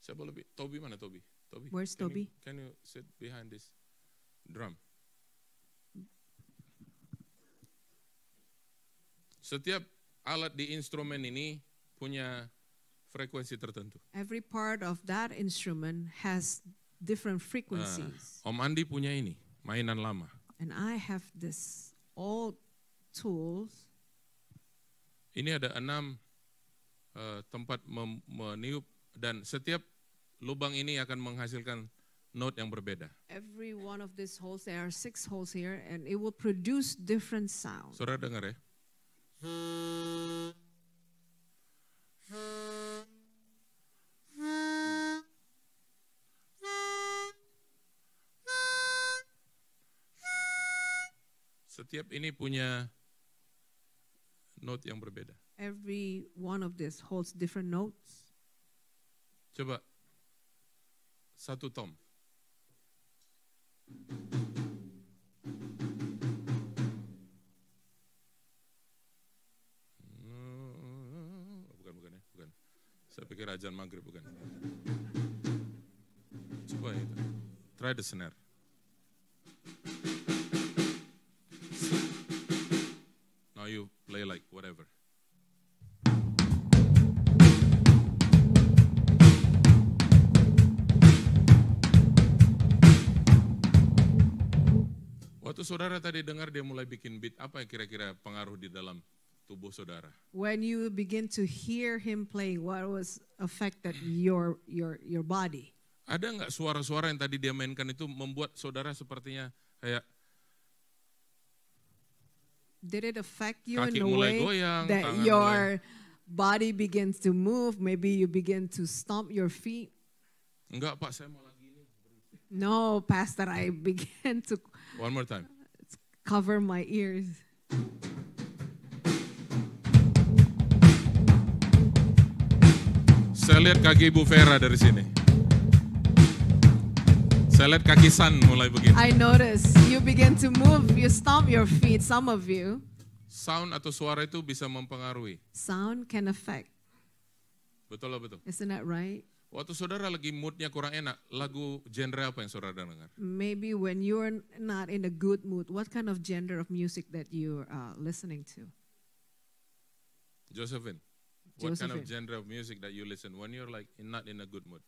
Saya boleh, Toby mana Toby? Toby, Where's Toby? Can you sit behind this drum? Setiap alat di instrumen ini punya frekuensi tertentu. Every part of that instrument has different frequencies. Om Andi punya ini, mainan lama. And I have this old tools. Ini ada 6 tempat meniup, dan setiap lubang ini akan menghasilkan note yang berbeda. Every one of these holes, there are 6 holes here, and it will produce different sounds. Saudara dengar ya? Setiap ini punya note yang berbeda. Every one of these holds different notes. Coba 1 tom. Bukan ya, bukan. Saya pikir azan maghrib, bukan. Coba itu. Try the snare. Now you play like whatever. Waktu saudara tadi dengar dia mulai bikin beat, apa yang kira-kira pengaruh di dalam tubuh saudara? When you begin to hear him playing, what was affected your body? Ada nggak suara-suara yang tadi dia mainkan itu membuat saudara sepertinya kayak Did it affect you in kaki a mulai way goyang, that tangan your mulai... body begins to move? Maybe you begin to stomp your feet? Enggak Pak, saya mau lagi ini. No, Pastor, I began to One more time. cover my ears. Saya lihat kaki Ibu Vera dari sini. Saya lihat kaki San mulai begini. I notice you begin to move, you stomp your feet, some of you. Sound atau suara itu bisa mempengaruhi. Sound can affect. Betul lah, betul. Isn't that right? Waktu saudara lagi moodnya kurang enak, lagu genre apa yang saudara dengar? Maybe when you're not in a good mood, what kind of genre of music that you're listening to? Josephine, what kind of Josephine. genre of music that you listen when you're like not in a good mood?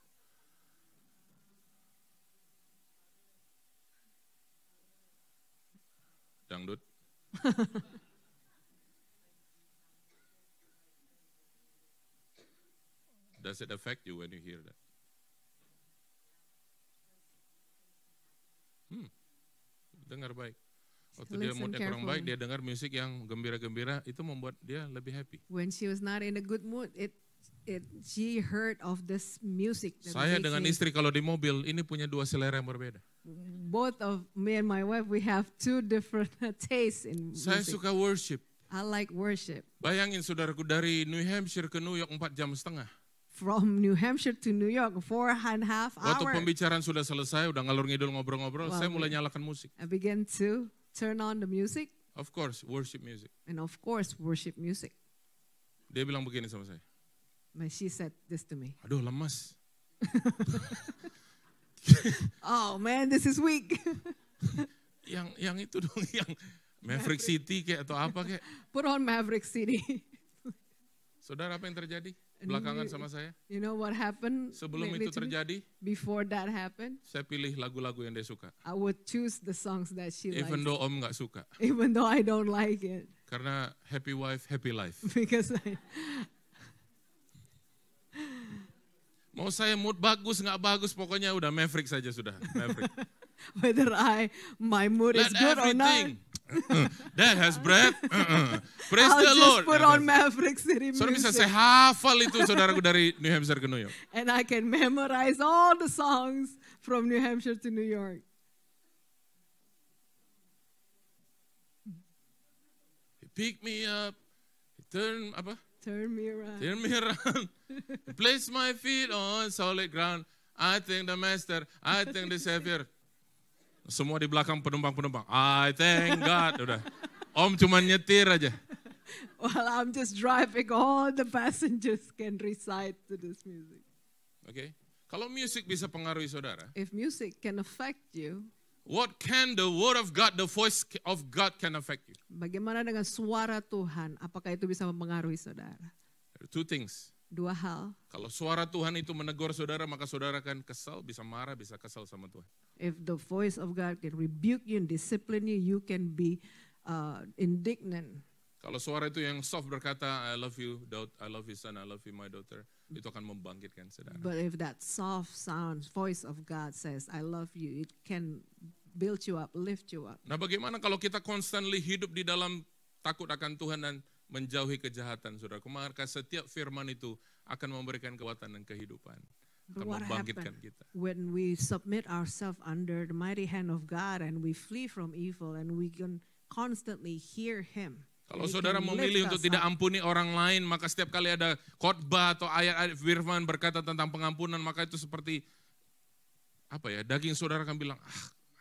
Dangdut? Does it affect you when you hear that? Dengar baik. Waktu dia Listen moodnya kurang baik, carefully. dia dengar musik yang gembira-gembira, itu membuat dia lebih happy. When she was not in a good mood, she heard of this music. That Saya makes dengan me- istri kalau di mobil, ini punya 2 selera yang berbeda. Both of me and my wife, we have 2 different tastes in Saya music. suka worship. I like worship. Bayangin saudaraku, dari New Hampshire ke New York 4,5 jam. From New Hampshire to New York, 4.5 Waktu hours. pembicaraan sudah selesai, udah ngalur ngidul ngobrol-ngobrol, Wow. saya mulai nyalakan musik. I began to turn on the music, Of course, worship music. and of course, worship music. Dia bilang begini sama saya, And she said this to me. aduh lemas. Oh man, this is weak. Yang itu dong, yang Maverick City kayak atau apa kayak. Put on Maverick City. Saudara, apa yang terjadi? belakangan sama saya? You know what happened Sebelum lately itu to me? terjadi, Before that happened, saya pilih lagu-lagu yang dia suka. I would choose the songs that she likes, Even though Om nggak suka. even though I don't like it. Karena happy wife, happy life. Because Mau saya mood bagus, nggak bagus, pokoknya udah Maverick saja sudah. Maverick. whether my mood is Let good or not, everything that has breath. Praise I'll the just Lord. put on Maverick City Saudara bisa saya music. hafal itu saudaraku dari New Hampshire ke New York. And I can memorize all the songs from New Hampshire to New York. He picked me up, he turned Turn me around. Turn me around, place my feet on solid ground. I thank the Master, I thank the Savior. Semua di belakang penumpang-penumpang. I thank God. Udah. Om cuma nyetir aja. While I'm just driving, all the passengers can recite to this music. Oke. Kalau musik bisa pengaruhi saudara, If music can affect you, what can the word of God, the voice of God can affect you? bagaimana dengan suara Tuhan? Apakah itu bisa mempengaruhi saudara? There are two things. Dua hal. Kalau suara Tuhan itu menegur saudara, maka saudara akan kesal, bisa marah, bisa kesal sama Tuhan. If the voice of God can rebuke you and discipline you, you can be indignant. Kalau suara itu yang soft berkata, I love you, I love you son, I love you my daughter, itu akan membangkitkan saudara. But if that soft sound, voice of God says, I love you, it can build you up, lift you up. Nah bagaimana kalau kita constantly hidup di dalam takut akan Tuhan dan menjauhi kejahatan, saudara? Maka setiap firman itu akan memberikan kekuatan dan kehidupan. Akan What membangkitkan happened kita. when we submit ourselves under the mighty hand of God and we flee from evil and we can constantly hear Him? Kalau He saudara can memilih lift untuk us tidak up. ampuni orang lain, maka setiap kali ada khotbah atau ayat-ayat firman berkata tentang pengampunan, maka itu seperti daging saudara akan bilang,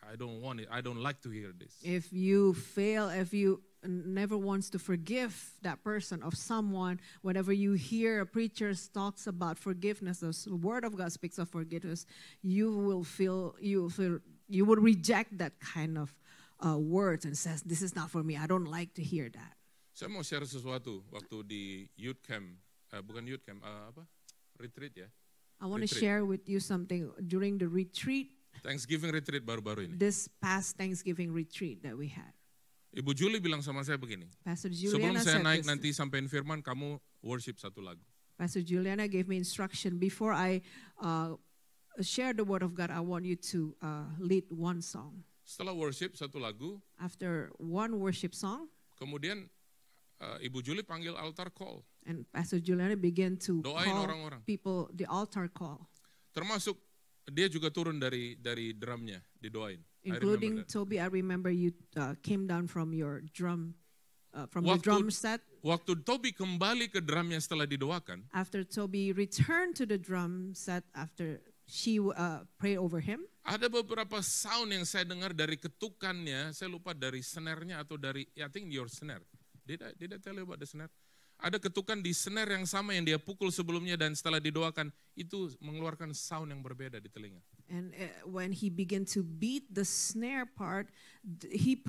I don't want it, I don't like to hear this. If you fail, if you never wants to forgive that person of someone, whenever you hear a preacher talks about forgiveness, the word of God speaks of forgiveness, you will reject that kind of words and says, this is not for me, I don't like to hear that. Saya mau share sesuatu waktu di youth camp, retreat ya. I want to Retreat. share with you something during the retreat, Thanksgiving retreat baru-baru ini. this past Thanksgiving retreat that we had. Ibu Julie bilang sama saya begini, Pastor sebelum Juliana saya said naik this. nanti sampein firman, kamu worship satu lagu. Pastor Juliana gave me instruction before I share the word of God. I want you to lead one song. Setelah worship satu lagu, After one worship song, kemudian Ibu Julie panggil altar call. and Pastor Juliana began to Doain call orang-orang. people, the altar call, Termasuk dia juga turun dari drumnya, didoain. I including remember that. Toby. I remember you came down from your drum, from the Waktu- drum set. Waktu Toby kembali ke drumnya setelah didoakan, After Toby returned to the drum set, after she prayed over him, ada beberapa sound yang saya dengar dari ketukannya, saya lupa dari snare-nya atau dari, I think your snare. Did I tell you about the snare? Ada ketukan di snare yang sama yang dia pukul sebelumnya dan setelah didoakan, itu mengeluarkan sound yang berbeda di telinga. and when he began to beat the snare part, it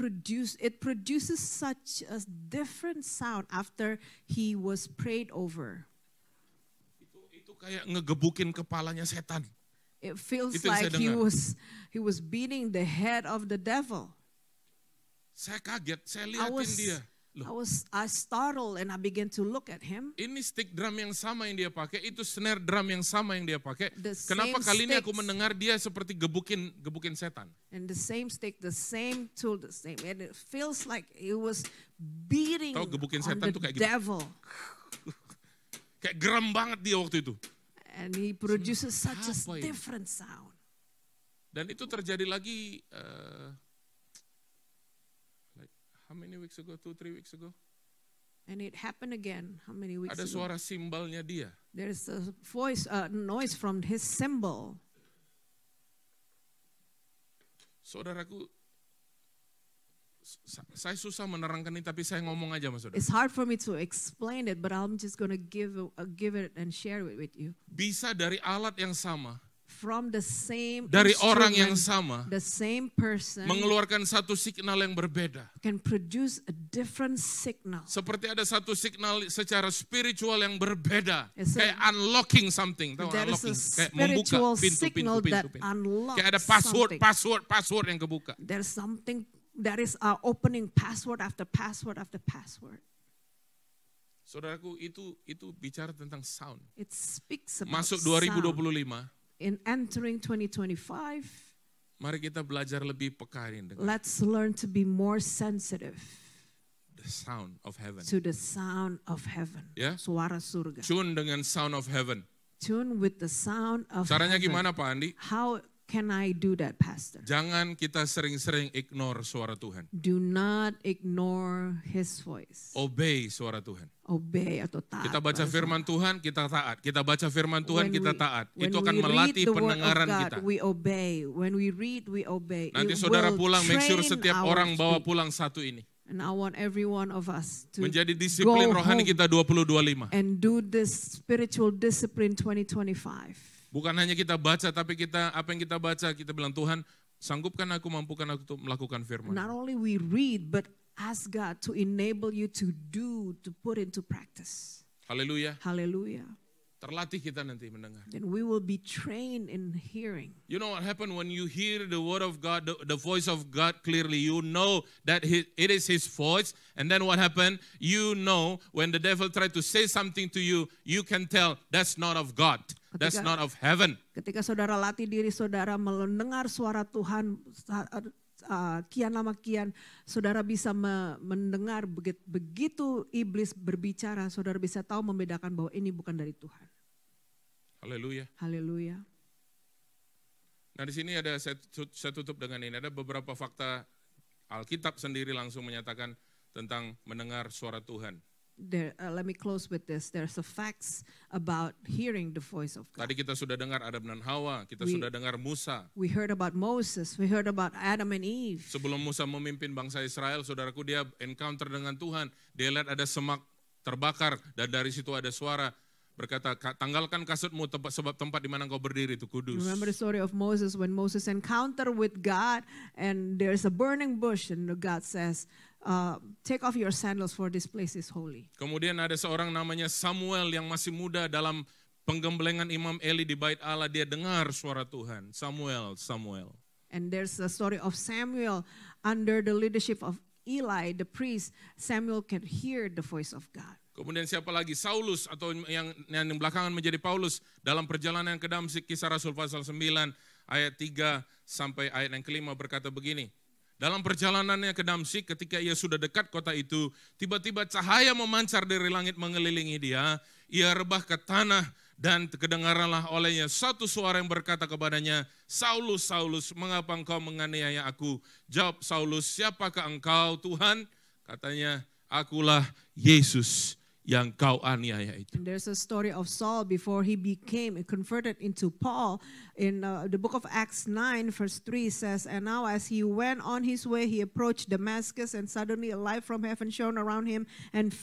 produces such a different sound after he was prayed over. Itu kayak ngegebukin kepalanya setan. It feels Itu yang saya like dengar. he was beating the head of the devil. Saya kaget, saya I liatin dia. I startled and I began to look at him. Ini stick drum yang sama yang dia pakai, itu snare drum yang sama yang dia pakai. The Kenapa same kali ini aku sticks. mendengar dia seperti gebukin setan? And the same stick, the same tool, the same. And it feels like it was beating Tahu gebukin on setan the tuh kayak gitu. devil. Kayak geram banget dia waktu itu. And he produces such a Apa ini? different sound. Dan itu terjadi lagi, like how many weeks ago? 2-3 weeks ago? And it happened again. How many weeks Ada ago? suara simbalnya dia. There's a noise from his cymbal. Saudaraku, saya susah menerangkan ini, tapi saya ngomong aja sama saudara. It's hard for me to explain it, but I'm just going to give it and share it with you. Bisa dari alat yang sama, from the same dari orang yang instrument, sama the same person mengeluarkan satu signal yang berbeda. can produce a different signal. Seperti ada satu signal secara spiritual yang berbeda. It's a- Kayak unlocking something. Tahu There is a unlocking? Kayak membuka spiritual pintu. signal that unlocks Kayak ada something. password yang kebuka. There's something that is opening password after password after password. Saudaraku, itu bicara tentang sound. It speaks about Masuk sound. 2025, In entering 2025, mari kita belajar lebih peka ini dengan let's learn to be more sensitive the sound of heaven. to the sound of heaven. Ya. Suara surga. Tune dengan sound of heaven. Tune with the sound of Caranya heaven. gimana Pak Andi? How can I do that, Pastor? Jangan kita sering-sering ignore suara Tuhan. Do not ignore His voice. Obey suara Tuhan. Obey atau taat. Kita baca pada firman Tuhan, kita taat. Kita baca firman Tuhan, When kita we- taat. when Itu akan we melatih read the word of pendengaran God, kita. We obey. When we read, we obey. Nanti It saudara will pulang, make sure train setiap our orang bawa feet. pulang satu ini. And I want every one of us to Menjadi disiplin go rohani home kita 2025. and do this spiritual discipline 2025. Bukan hanya kita baca, tapi kita apa yang kita baca, kita bilang Tuhan, sanggupkan aku, mampukan aku untuk melakukan firman. Not only we read, but ask God to enable you to do, to put into practice. Haleluya. Hallelujah. Terlatih kita nanti mendengar. Then we will be trained in hearing. You know what happened when you hear the word of God, the voice of God clearly, you know that it is His voice. And then what happened? You know when the devil tried to say something to you, you can tell that's not of God. That's not of heaven. Ketika saudara latih diri saudara mendengar suara Tuhan, kian lama kian, saudara bisa mendengar begitu iblis berbicara, saudara bisa tahu membedakan bahwa ini bukan dari Tuhan. Haleluya. Haleluya. Nah di sini ada, saya tutup dengan ini, ada beberapa fakta Alkitab sendiri langsung menyatakan tentang mendengar suara Tuhan. Let me close with this. There's a facts about hearing the voice of God. Tadi kita sudah dengar Adam dan Hawa, kita sudah dengar Musa. We heard about Moses, we heard about Adam and Eve. Sebelum Musa memimpin bangsa Israel, saudaraku, dia encounter dengan Tuhan. Dia lihat ada semak terbakar dan dari situ ada suara berkata, tanggalkan kasutmu sebab tempat di mana engkau berdiri itu kudus. Remember the story of Moses when Moses encountered with God and there's a burning bush and God says, take off your sandals for this place is holy. Kemudian ada seorang namanya Samuel yang masih muda dalam penggemblengan Imam Eli di bait Allah, dia dengar suara Tuhan. Samuel. And there's the story of Samuel under the leadership of Eli, the priest. Samuel can hear the voice of God. Kemudian siapa lagi? Saulus atau yang belakangan menjadi Paulus dalam perjalanan ke Damsyik, Kisah Rasul pasal 9 ayat 3 sampai ayat yang kelima berkata begini. Dalam perjalanannya ke Damsyik ketika ia sudah dekat kota itu, tiba-tiba cahaya memancar dari langit mengelilingi dia. Ia rebah ke tanah dan kedengaranlah olehnya satu suara yang berkata kepadanya, Saulus, Saulus, mengapa engkau menganiaya aku? Jawab Saulus, siapakah engkau Tuhan? Katanya, akulah Yesus yang kau aniaya itu. And there's a story of Saul before he became converted into Paul. In the book of Acts 9 verse 3 says, and now as he went on his way, he approached Damascus, and suddenly a light from heaven shone around him, and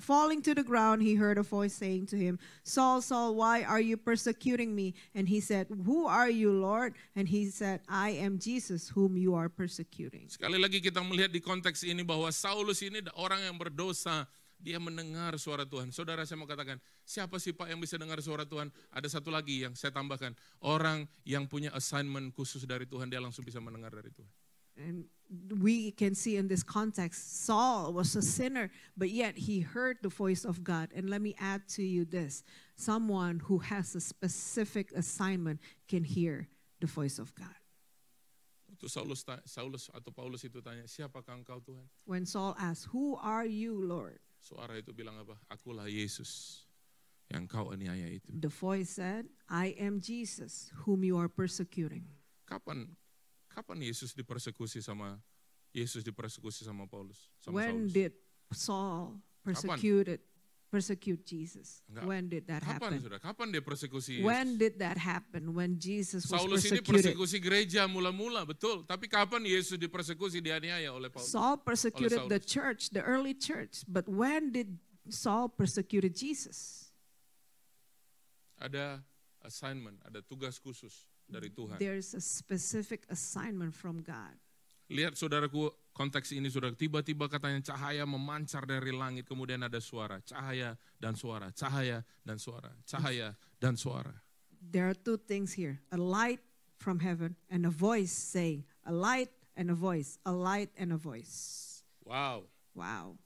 falling to the ground, he heard a voice saying to him, Saul, Saul, why are you persecuting me? And he said, who are you, Lord? And he said, I am Jesus whom you are persecuting. Sekali lagi kita melihat di konteks ini bahwa Saulus ini orang yang berdosa. Dia mendengar suara Tuhan. Saudara, saya mau katakan, siapa sih Pak yang bisa dengar suara Tuhan? Ada satu lagi yang saya tambahkan. Orang yang punya assignment khusus dari Tuhan, dia langsung bisa mendengar dari Tuhan. And we can see in this context, Saul was a sinner, but yet he heard the voice of God. And let me add to you this. Someone who has a specific assignment can hear the voice of God. Waktu Saulus atau Paulus itu tanya, siapakah engkau Tuhan? When Saul asked, who are you, Lord? Suara itu bilang apa? Akulah Yesus yang kau aniaya itu. The voice said, I am Jesus whom you are persecuting. Kapan Yesus dipersekusi sama Paulus? Sama When Saulus? did Saul persecute Jesus? Enggak. When did that happen? Kapan dia persekusi Yesus? When did that happen? When Jesus was Saulus ini persecuted. persekusi gereja mula-mula, betul. Tapi kapan Yesus dipersekusi, dianiaya oleh Paulus? Saul persecuted Oleh the Saulus. church, the early church. But when did Saul persecuted Jesus? Ada assignment, ada tugas khusus dari Tuhan. There's a specific assignment from God. Lihat saudaraku, konteks ini saudara, tiba-tiba katanya cahaya memancar dari langit, kemudian ada suara, cahaya dan suara, cahaya dan suara, cahaya dan suara. There are two things here, a light from heaven and a voice saying, a light and a voice, a light and a voice. Wow. Wow.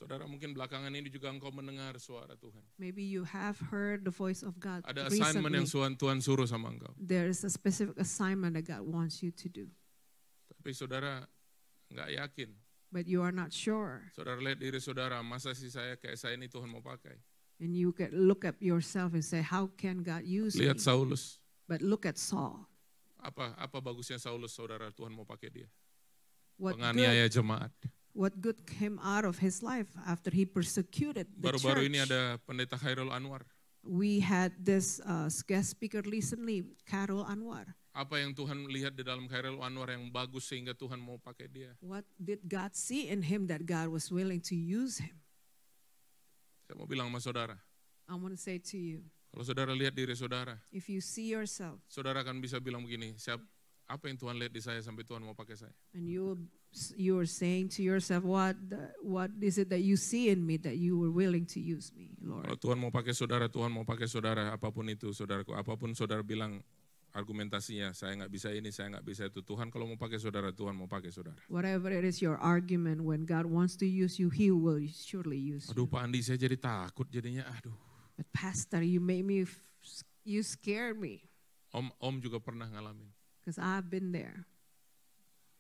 Saudara, mungkin belakangan ini juga engkau mendengar suara Tuhan. Maybe you have heard the voice of God Ada assignment yang recently. Tuhan suruh sama engkau. There is a specific assignment that God wants you to do, Tapi saudara nggak yakin. but you are not sure. Saudara lihat diri saudara, masa sih saya kayak saya ini Tuhan mau pakai? And you can look at yourself and say, how can God use me? Lihat Saulus. But look at Saul. Apa bagusnya Saulus, saudara, Tuhan mau pakai dia? What Penganiaya jemaat. good came out of his life after he persecuted the Baru-baru ini church? ada pendeta Khairul Anwar. We had this guest speaker recently, Carol Anwar. Apa yang Tuhan lihat di dalam Khairul Anwar yang bagus sehingga Tuhan mau pakai dia? What did God see in him that God was willing to use him? Saya mau bilang sama saudara, I want to say to you, kalau saudara lihat diri saudara, if you see yourself saudara akan bisa bilang begini, apa yang Tuhan lihat di saya sampai Tuhan mau pakai saya? and you are saying to yourself, what is it that you see in me that you were willing to use me, Lord? Kalau Tuhan mau pakai saudara, Tuhan mau pakai saudara, apapun itu saudaraku, apapun saudara bilang argumentasinya, saya nggak bisa ini, saya nggak bisa itu. Tuhan kalau mau pakai saudara, Tuhan mau pakai saudara. Whatever it is your argument, when God wants to use you, He will surely use Aduh you. Pak Andi, saya jadi takut jadinya, aduh. But Pastor, you made me, you scared me, Om juga pernah ngalamin. because I've been there.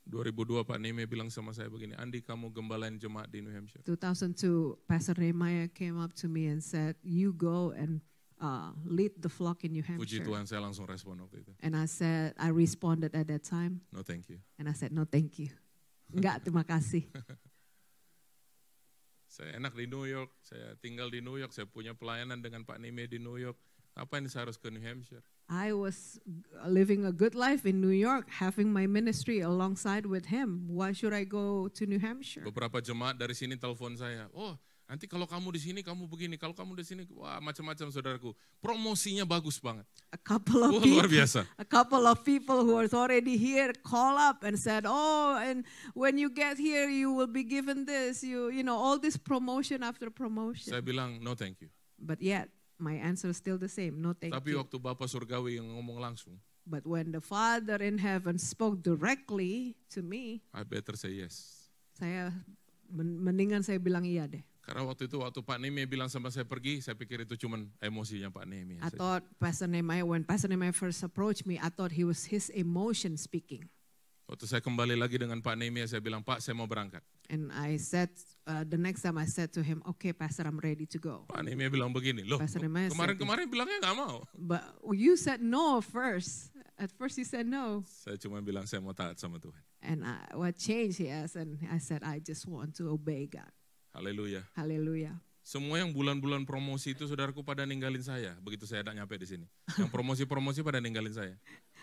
2002 Pak Neme bilang sama saya begini, Andi kamu gembalain jemaat di New Hampshire. 2002, Pastor Nehemiah came up to me and said, you go and lead the flock in New Puji Hampshire. Tuhan, saya langsung respon waktu itu. And I responded at that time, No thank you. and I said, no thank you. Enggak, terima kasih. Saya enak di New York, saya tinggal di New York, saya punya pelayanan dengan Pak Neme di New York. Apa ini saya harus ke New Hampshire? I was living a good life in New York, having my ministry alongside with him. Why should I go to New Hampshire? Beberapa jemaat dari sini telepon saya, oh nanti kalau kamu di sini kamu begini, kalau kamu di sini, wah macam-macam saudaraku. Promosinya bagus banget. A couple of Luar people, biasa. a couple of people who are already here call up and said, "Oh, and when you get here, you will be given this. You know, all this promotion after promotion." Saya bilang no thank you. But yet, my answer is still the same. No, thank Tapi you. waktu Bapak Surgawi yang ngomong langsung, But when the Father in heaven spoke directly to me, I better say yes. saya mendingan saya bilang iya deh. Karena waktu itu waktu Pak Neme bilang sama saya pergi, saya pikir itu cuman emosinya Pak Neme. I thought Pastor Nehemiah, when Pastor Nehemiah first approached me, I thought he was his emotion speaking. Waktu saya kembali lagi dengan Pak Neme, saya bilang, Pak saya mau berangkat. And I said, the next time I said to him, okay, Pastor, I'm ready to go. Pak Neme bilang begini, loh Pastor Nehemiah said kemarin-kemarin bilangnya nggak mau. But you said no first. At first you said no. Saya cuma bilang saya mau taat sama Tuhan. And what changed he asked, and I said, I just want to obey God. Haleluya. Hallelujah. Semua yang bulan-bulan promosi itu saudaraku pada ninggalin saya. Begitu saya ada nyampe di sini. Yang promosi-promosi pada ninggalin saya.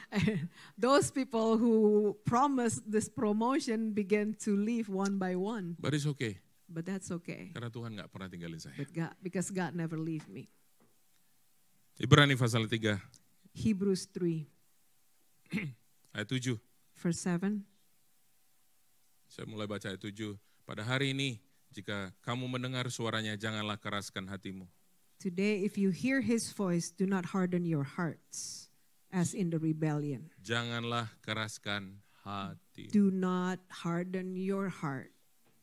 And those people who promised this promotion began to leave one by one. But it's okay. But that's okay. Karena Tuhan nggak pernah tinggalin saya. But God, because God never leave me. Ibrani pasal 3 Hebrews 3, ayat 7. verse 7. Saya mulai baca ayat 7. Pada hari ini jika kamu mendengar suaranya janganlah keraskan hatimu. Today, if you hear his voice, do not harden your hearts as in the rebellion. Janganlah keraskan hati. Do not harden your heart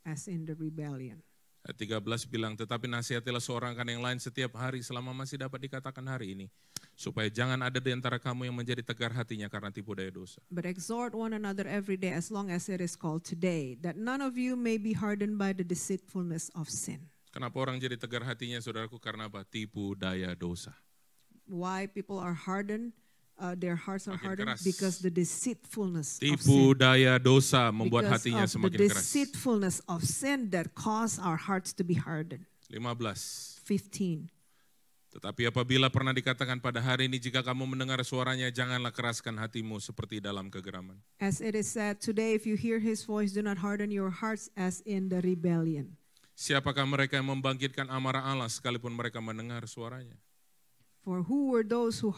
as in the rebellion. Ayat 13 bilang, tetapi nasihatilah seorang akan yang lain setiap hari selama masih dapat dikatakan hari ini. Supaya jangan ada di antara kamu yang menjadi tegar hatinya karena tipu daya dosa. But exhort one another every day as long as it is called today, that none of you may be hardened by the deceitfulness of sin. Kenapa orang jadi tegar hatinya saudaraku? Karena apa? Tipu daya dosa. Why people are hardened, their hearts are Makin hardened keras. because the deceitfulness of Tipu sin. daya dosa membuat Because hatinya of the semakin keras. deceitfulness of sin that cause our hearts to be hardened. 15. 15. Tetapi apabila pernah dikatakan pada hari ini jika kamu mendengar suaranya janganlah keraskan hatimu seperti dalam kegeraman. As it is said, today if you hear his voice, do not harden your hearts as in the rebellion. Siapakah mereka yang membangkitkan amarah Allah sekalipun mereka mendengar suaranya? For who were those who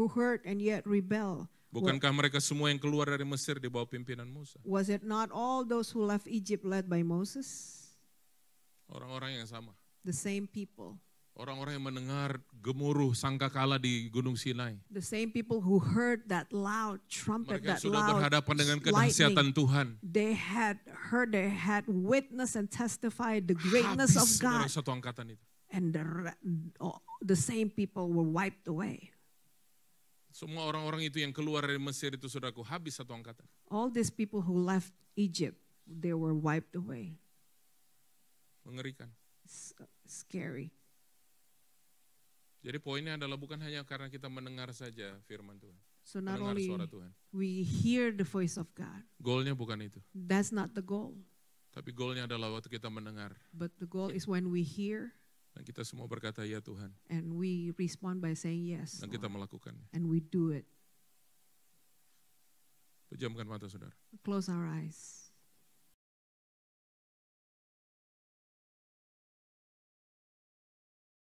heard and yet rebel? Bukankah mereka semua yang keluar dari Mesir di bawah pimpinan Musa? Was it not all those who left Egypt led by Moses? Orang-orang yang sama. The same people. Orang-orang yang mendengar gemuruh sangkakala di Gunung Sinai. The same people who heard that loud trumpet, Mereka that sudah loud berhadapan dengan lightning. kedahsyatan Tuhan. They had heard, they had witnessed and testified the greatness of Habis God. saudara satu angkatan itu. And the same people were wiped away. Semua orang-orang itu yang keluar dari Mesir itu saudaraku, habis satu angkatan. All these people who left Egypt, they were wiped away. Mengerikan. Scary. Jadi poinnya adalah bukan hanya karena kita mendengar saja firman Tuhan. So not Mendengar only suara Tuhan. we hear the voice of God, Goalnya bukan itu. that's not the goal. Tapi goalnya adalah waktu kita mendengar. But the goal is when we hear Dan kita semua berkata, ya Tuhan. and we respond by saying yes, Dan kita Lord, melakukannya. and we do it. Pejamkan mata saudara. Close our eyes.